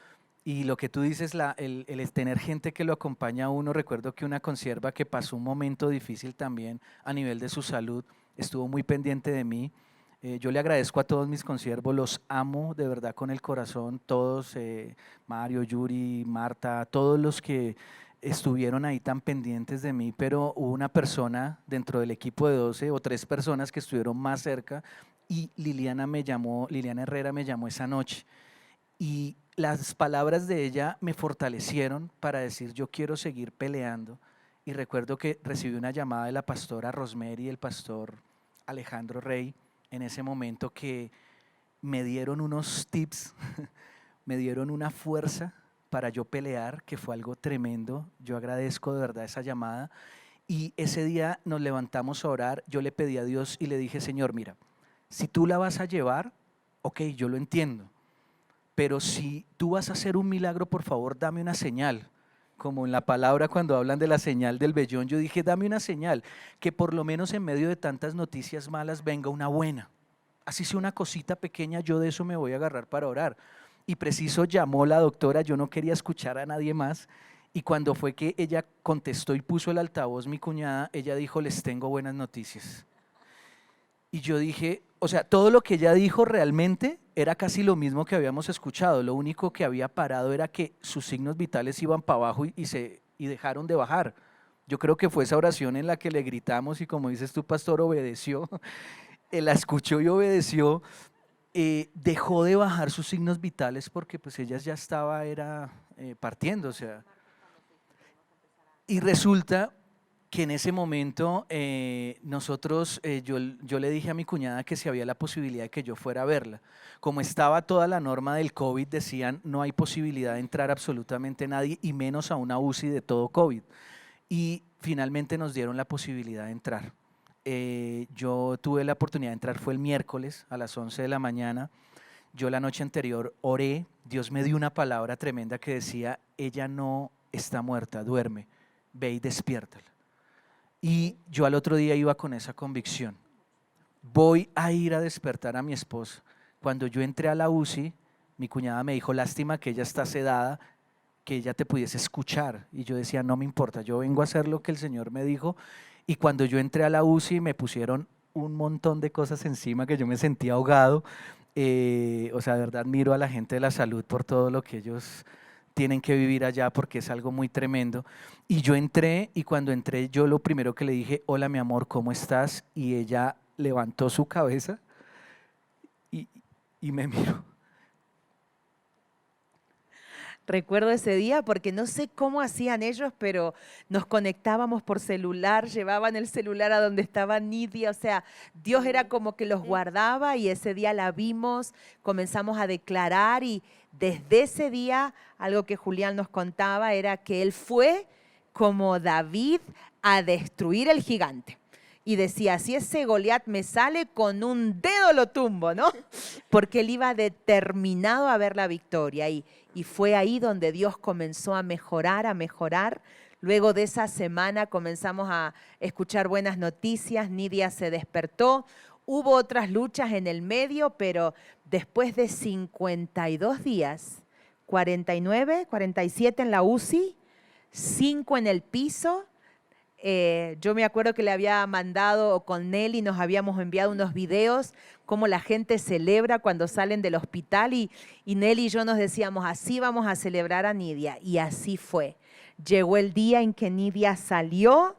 Y lo que tú dices, el tener gente que lo acompaña a uno, recuerdo que una consierva que pasó un momento difícil también a nivel de su salud, estuvo muy pendiente de mí. Yo le agradezco a todos mis consiervos, los amo de verdad con el corazón, todos, Mario, Yuri, Marta, todos los que estuvieron ahí tan pendientes de mí, pero hubo una persona dentro del equipo de 12 o 3 personas que estuvieron más cerca, y Liliana Herrera me llamó esa noche, y las palabras de ella me fortalecieron para decir yo quiero seguir peleando. Y recuerdo que recibí una llamada de la pastora Rosemary y el pastor Alejandro Rey en ese momento, que me dieron unos tips, me dieron una fuerza para yo pelear, que fue algo tremendo. Yo agradezco de verdad esa llamada. Y ese día nos levantamos a orar, yo le pedí a Dios y le dije, Señor, mira, si tú la vas a llevar, ok, yo lo entiendo, pero si tú vas a hacer un milagro, por favor, dame una señal. Como en la palabra cuando hablan de la señal del vellón, yo dije, dame una señal, que por lo menos en medio de tantas noticias malas venga una buena. Así sea una cosita pequeña, yo de eso me voy a agarrar para orar. Y preciso llamó la doctora, yo no quería escuchar a nadie más, Y cuando fue que ella contestó y puso el altavoz, mi cuñada, ella dijo, les tengo buenas noticias. Y yo dije, o sea, todo lo que ella dijo realmente era casi lo mismo que habíamos escuchado. Lo único que había parado era que sus signos vitales iban para abajo y dejaron de bajar. Yo creo que fue esa oración en la que le gritamos y, como dices tú, pastor, obedeció. Él la escuchó y obedeció. Dejó de bajar sus signos vitales porque pues ella ya estaba partiendo, o sea. Y resulta que en ese momento yo le dije a mi cuñada que si había la posibilidad de que yo fuera a verla. Como estaba toda la norma del COVID, decían no hay posibilidad de entrar absolutamente nadie y menos a una UCI de todo COVID. Y finalmente nos dieron la posibilidad de entrar. Yo tuve la oportunidad de entrar, fue el miércoles a las 11 de la mañana. Yo la noche anterior oré, Dios me dio una palabra tremenda que decía, ella no está muerta, duerme, ve y despiértala. Y yo al otro día iba con esa convicción, voy a ir a despertar a mi esposa. Cuando yo entré a la UCI, mi cuñada me dijo, lástima que ella está sedada, que ella te pudiese escuchar. Y yo decía, no me importa, yo vengo a hacer lo que el Señor me dijo. Y cuando yo entré a la UCI me pusieron un montón de cosas encima que yo me sentía ahogado. O sea, de verdad admiro a la gente de la salud por todo lo que ellos tienen que vivir allá porque es algo muy tremendo. Y yo entré y cuando entré yo lo primero que le dije, hola mi amor, ¿cómo estás? Y ella levantó su cabeza y me miró. Recuerdo ese día porque no sé cómo hacían ellos, pero nos conectábamos por celular, llevaban el celular a donde estaba Nidia, o sea, Dios era como que los guardaba y ese día la vimos, comenzamos a declarar y desde ese día algo que Julián nos contaba era que él fue como David a destruir el gigante. Y decía, si ese Goliat me sale, con un dedo lo tumbo, ¿no? Porque él iba determinado a ver la victoria. Y fue ahí donde Dios comenzó a mejorar, a mejorar. Luego de esa semana comenzamos a escuchar buenas noticias, Nidia se despertó. Hubo otras luchas en el medio, pero después de 52 días, 49, 47 en la UCI, 5 en el piso. Yo me acuerdo que le había mandado, o con Nelly nos habíamos enviado unos videos, cómo la gente celebra cuando salen del hospital y Nelly y yo nos decíamos, así vamos a celebrar a Nidia. Y así fue. Llegó el día en que Nidia salió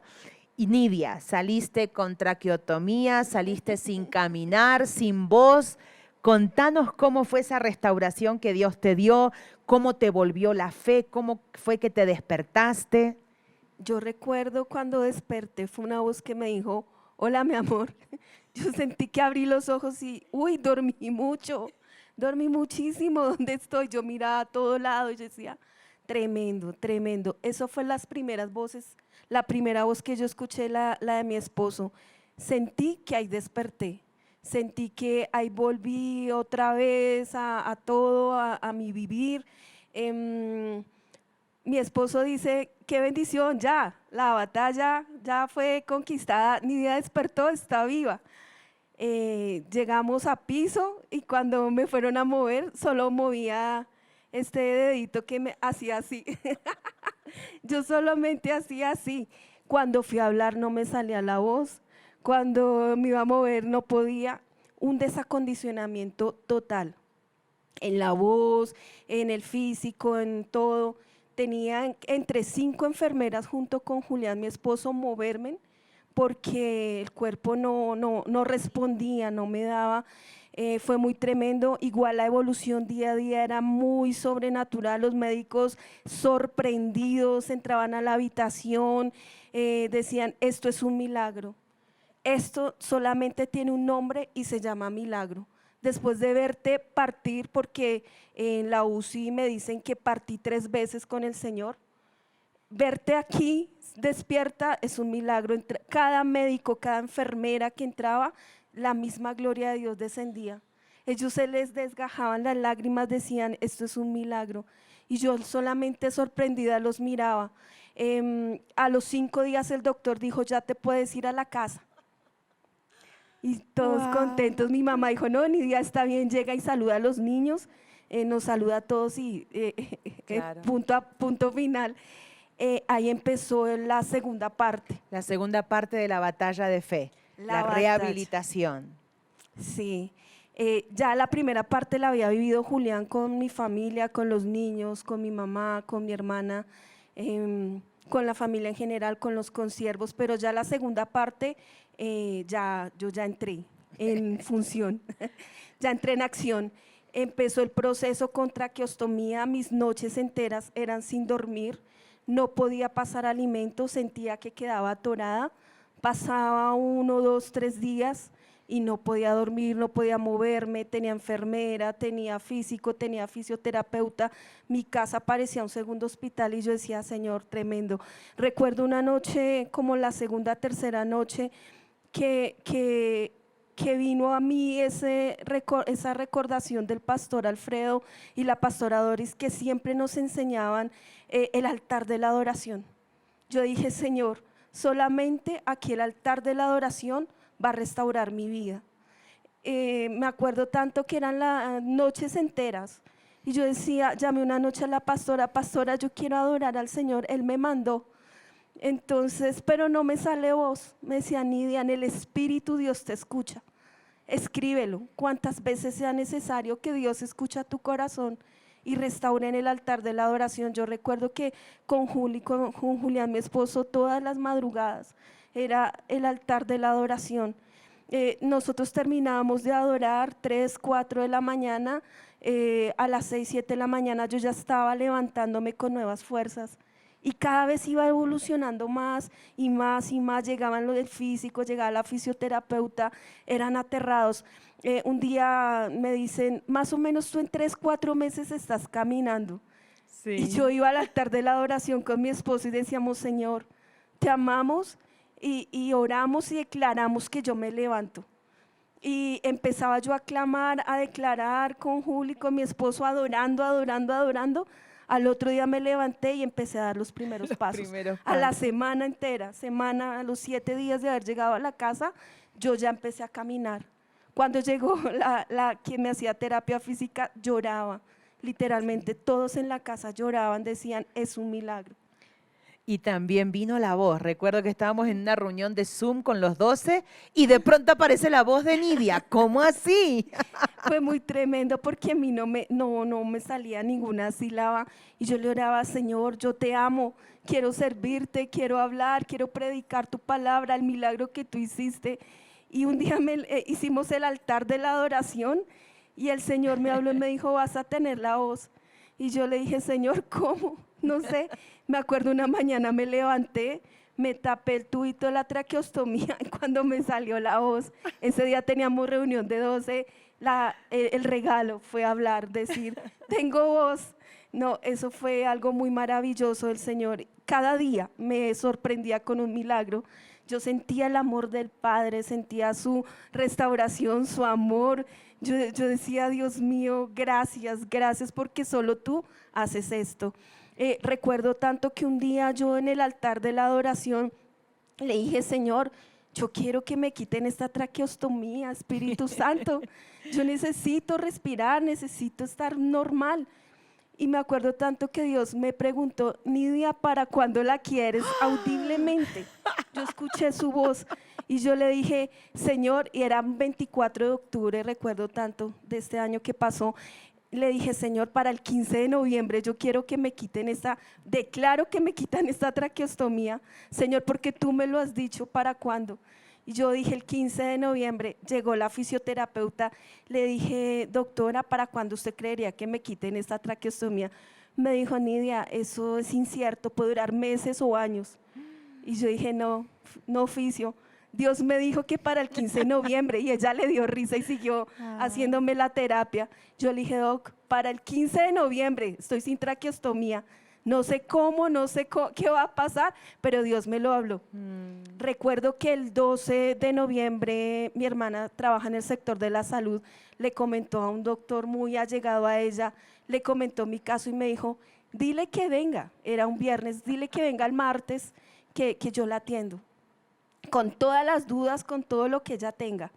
y Nidia, saliste con traqueotomía, saliste sin caminar, sin voz. Contanos cómo fue esa restauración que Dios te dio, cómo te volvió la fe, cómo fue que te despertaste. Yo recuerdo cuando desperté, fue una voz que me dijo, hola mi amor. Yo sentí que abrí los ojos y, uy, dormí mucho, dormí muchísimo. ¿Dónde estoy? Yo miraba a todo lado y yo decía, tremendo, tremendo. Eso fue las primeras voces, la primera voz que yo escuché, la de mi esposo. Sentí que ahí desperté, sentí que ahí volví otra vez a todo, a mi vivir. Mi esposo dice, qué bendición, ya, la batalla ya fue conquistada, Nidia despertó, está viva. Llegamos a piso y cuando me fueron a mover, solo movía este dedito que me hacía así. Yo solamente hacía así. Cuando fui a hablar no me salía la voz, cuando me iba a mover no podía. Un desacondicionamiento total, en la voz, en el físico, en todo. Tenía entre 5 enfermeras junto con Julián, mi esposo, moverme porque el cuerpo no respondía, no me daba. Fue muy tremendo. Igual la evolución día a día era muy sobrenatural. Los médicos sorprendidos entraban a la habitación, decían, esto es un milagro. Esto solamente tiene un nombre y se llama milagro. Después de verte partir, porque en la UCI me dicen que partí 3 veces con el Señor, verte aquí despierta es un milagro. Cada médico, cada enfermera que entraba, la misma gloria de Dios descendía. Ellos se les desgajaban las lágrimas, decían, esto es un milagro. Y yo solamente sorprendida los miraba. A los 5 días el doctor dijo, ya te puedes ir a la casa. Y todos contentos. Mi mamá dijo, no, Nidia está bien, llega y saluda a los niños, nos saluda a todos y Claro. punto final. ahí empezó la segunda parte. La segunda parte de la batalla de fe, la batalla. rehabilitación. Sí, ya la primera parte la había vivido Julián con mi familia, con los niños, con mi mamá, con mi hermana, con la familia en general, con los consiervos, pero ya la segunda parte yo ya entré en función, ya entré en acción. Empezó el proceso con traqueostomía, mis noches enteras eran sin dormir, no podía pasar alimentos, sentía que quedaba atorada, pasaba 1, 2, 3 días y no podía dormir, no podía moverme, tenía enfermera, tenía físico, tenía fisioterapeuta, mi casa parecía un segundo hospital y yo decía, Señor, tremendo. Recuerdo una noche, como la segunda, tercera noche, que vino a mí esa recordación del pastor Alfredo y la pastora Doris, que siempre nos enseñaban el altar de la adoración. Yo dije, Señor, solamente aquí el altar de la adoración va a restaurar mi vida. Me acuerdo tanto que eran las noches enteras y yo decía, llamé una noche a la pastora, pastora, yo quiero adorar al Señor, Él me mandó. Entonces, pero no me sale voz, me decía, Nidia, en el Espíritu Dios te escucha, escríbelo, cuantas veces sea necesario que Dios escucha tu corazón y restaure en el altar de la adoración. Yo recuerdo que con Julián, mi esposo, todas las madrugadas era el altar de la adoración. Nosotros terminábamos de adorar 3, 4 de la mañana, a las 6, 7 de la mañana yo ya estaba levantándome con nuevas fuerzas. Y cada vez iba evolucionando más y más y más, llegaban lo del físico, llegaba la fisioterapeuta, eran aterrados. Un día me dicen, más o menos tú en 3, 4 meses estás caminando. Sí. Y yo iba al altar de la adoración con mi esposo y decíamos, Señor, te amamos y oramos y declaramos que yo me levanto. Y empezaba yo a clamar, a declarar con Juli, con mi esposo, adorando, adorando, adorando. Al otro día me levanté y empecé a dar los primeros pasos. A la semana entera, a los 7 días de haber llegado a la casa, yo ya empecé a caminar. Cuando llegó quien me hacía terapia física, lloraba. Literalmente todos en la casa lloraban, decían, es un milagro. Y también vino la voz. Recuerdo que estábamos en una reunión de Zoom con los 12 y de pronto aparece la voz de Nidia. ¿Cómo así? Fue muy tremendo porque a mí no me salía ninguna sílaba y yo le oraba, Señor, yo te amo, quiero servirte, quiero hablar, quiero predicar tu palabra, el milagro que tú hiciste. Y un día hicimos el altar de la adoración y el Señor me habló y me dijo, vas a tener la voz. Y yo le dije, Señor, ¿cómo? No sé. Me acuerdo una mañana me levanté, me tapé el tubito de la traqueostomía y cuando me salió la voz, ese día teníamos reunión de 12, el regalo fue hablar, decir, tengo voz. No, eso fue algo muy maravilloso del Señor. Cada día me sorprendía con un milagro. Yo sentía el amor del Padre, sentía su restauración, su amor. Yo decía, Dios mío, gracias, gracias porque solo tú haces esto. Recuerdo tanto que un día yo en el altar de la adoración le dije, Señor, yo quiero que me quiten esta traqueostomía, Espíritu Santo. Yo necesito respirar, necesito estar normal. Y me acuerdo tanto que Dios me preguntó, Nidia, ¿para cuándo la quieres? Audiblemente. Yo escuché su voz y yo le dije, Señor, y era 24 de octubre, recuerdo tanto de este año que pasó. Le dije, Señor, para el 15 de noviembre yo quiero que me quiten declaro que me quitan esta traqueostomía, Señor, porque tú me lo has dicho, ¿para cuándo? Y yo dije el 15 de noviembre, llegó la fisioterapeuta, le dije, doctora, ¿para cuándo usted creería que me quiten esta traqueostomía? Me dijo, Nidia, eso es incierto, puede durar meses o años. Y yo dije, no oficio. Dios me dijo que para el 15 de noviembre y ella le dio risa y siguió haciéndome la terapia. Yo le dije, doc, para el 15 de noviembre estoy sin traqueostomía. No sé cómo, no sé qué va a pasar, pero Dios me lo habló. Recuerdo que el 12 de noviembre mi hermana trabaja en el sector de la salud, le comentó a un doctor muy allegado a ella, le comentó mi caso y me dijo, dile que venga, era un viernes, dile que venga el martes que yo la atiendo. Con todas las dudas, con todo lo que ella tenga.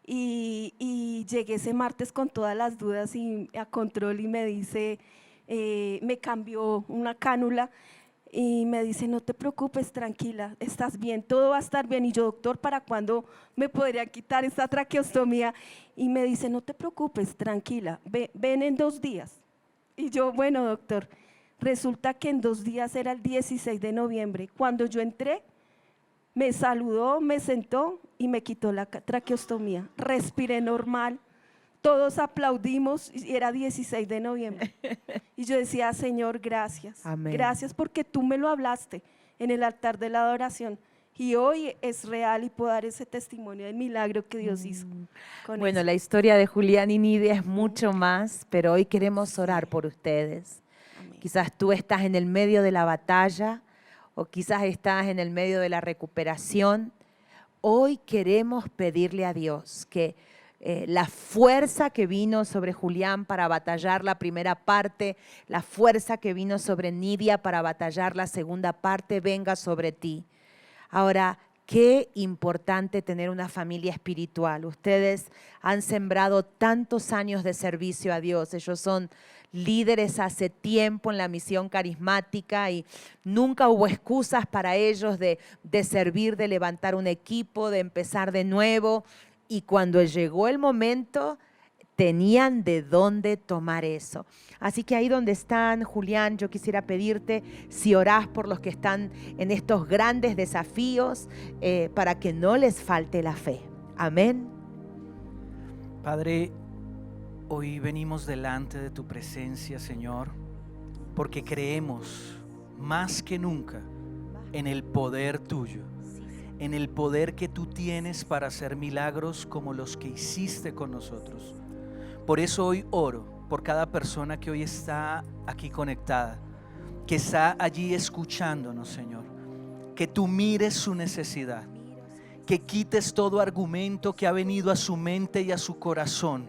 Y llegué ese martes con todas las dudas y a control y me dice, me cambió una cánula y me dice, no te preocupes, tranquila, estás bien, todo va a estar bien. Y yo, doctor, ¿para cuándo me podría quitar esta traqueostomía? Y me dice, no te preocupes, tranquila, ven en 2 días. Y yo, bueno, doctor, resulta que en 2 días era el 16 de noviembre. Cuando yo entré, me saludó, me sentó y me quitó la traqueostomía. Respiré normal. Todos aplaudimos y era 16 de noviembre. Y yo decía, Señor, gracias. Amén. Gracias porque tú me lo hablaste en el altar de la adoración. Y hoy es real y puedo dar ese testimonio del milagro que Dios hizo. Con Bueno, eso. la historia de Julián y Nidia es mucho más, pero hoy queremos orar por ustedes. Amén. Quizás tú estás en el medio de la batalla o quizás estás en el medio de la recuperación. Hoy queremos pedirle a Dios que la fuerza que vino sobre Julián para batallar la primera parte, la fuerza que vino sobre Nidia para batallar la segunda parte, venga sobre ti. Ahora, qué importante tener una familia espiritual. Ustedes han sembrado tantos años de servicio a Dios. Ellos son líderes hace tiempo en la misión carismática y nunca hubo excusas para ellos de servir, de levantar un equipo, de empezar de nuevo. Y cuando llegó el momento, tenían de dónde tomar eso. Así que ahí donde están, Julián, yo quisiera pedirte si orás por los que están en estos grandes desafíos para que no les falte la fe. Amén. Padre, hoy venimos delante de tu presencia, Señor, porque creemos más que nunca en el poder tuyo, en el poder que tú tienes para hacer milagros como los que hiciste con nosotros. Por eso hoy oro por cada persona que hoy está aquí conectada, que está allí escuchándonos, Señor, que tú mires su necesidad, que quites todo argumento que ha venido a su mente y a su corazón,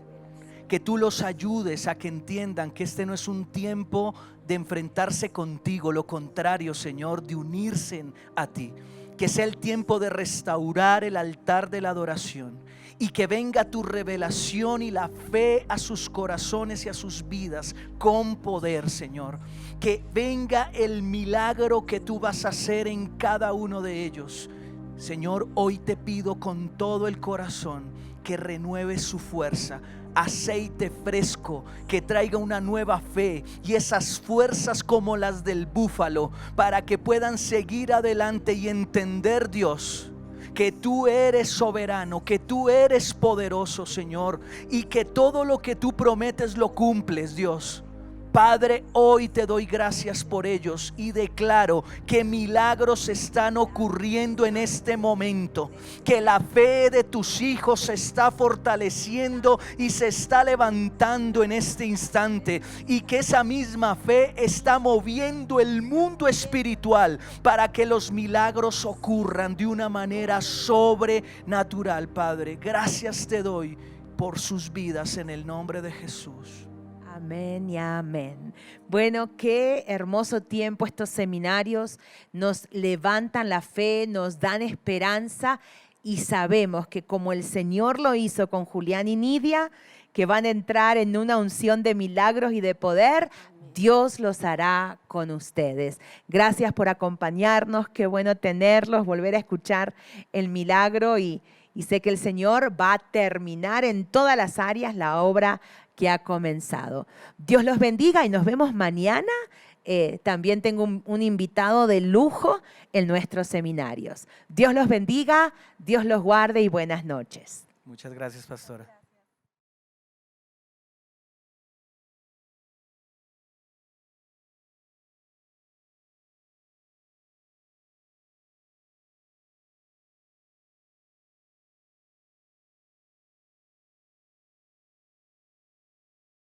que tú los ayudes a que entiendan que este no es un tiempo de enfrentarse contigo, lo contrario, Señor, de unirse a ti. Que sea el tiempo de restaurar el altar de la adoración y que venga tu revelación y la fe a sus corazones y a sus vidas con poder, Señor. Que venga el milagro que tú vas a hacer en cada uno de ellos. Señor, hoy te pido con todo el corazón que renueves su fuerza, aceite fresco que traiga una nueva fe y esas fuerzas como las del búfalo para que puedan seguir adelante y entender, Dios, que tú eres soberano, que tú eres poderoso, Señor, y que todo lo que tú prometes lo cumples, Dios. Padre, hoy te doy gracias por ellos y declaro que milagros están ocurriendo en este momento, que la fe de tus hijos se está fortaleciendo y se está levantando en este instante, y que esa misma fe está moviendo el mundo espiritual para que los milagros ocurran de una manera sobrenatural. Padre, gracias te doy por sus vidas en el nombre de Jesús. Amén y amén. Bueno, qué hermoso tiempo estos seminarios. Nos levantan la fe, nos dan esperanza y sabemos que como el Señor lo hizo con Julián y Nidia, que van a entrar en una unción de milagros y de poder, Dios los hará con ustedes. Gracias por acompañarnos, qué bueno tenerlos, volver a escuchar el milagro y sé que el Señor va a terminar en todas las áreas la obra que ha comenzado. Dios los bendiga y nos vemos mañana. También tengo un invitado de lujo en nuestros seminarios. Dios los bendiga, Dios los guarde y buenas noches. Muchas gracias, pastora.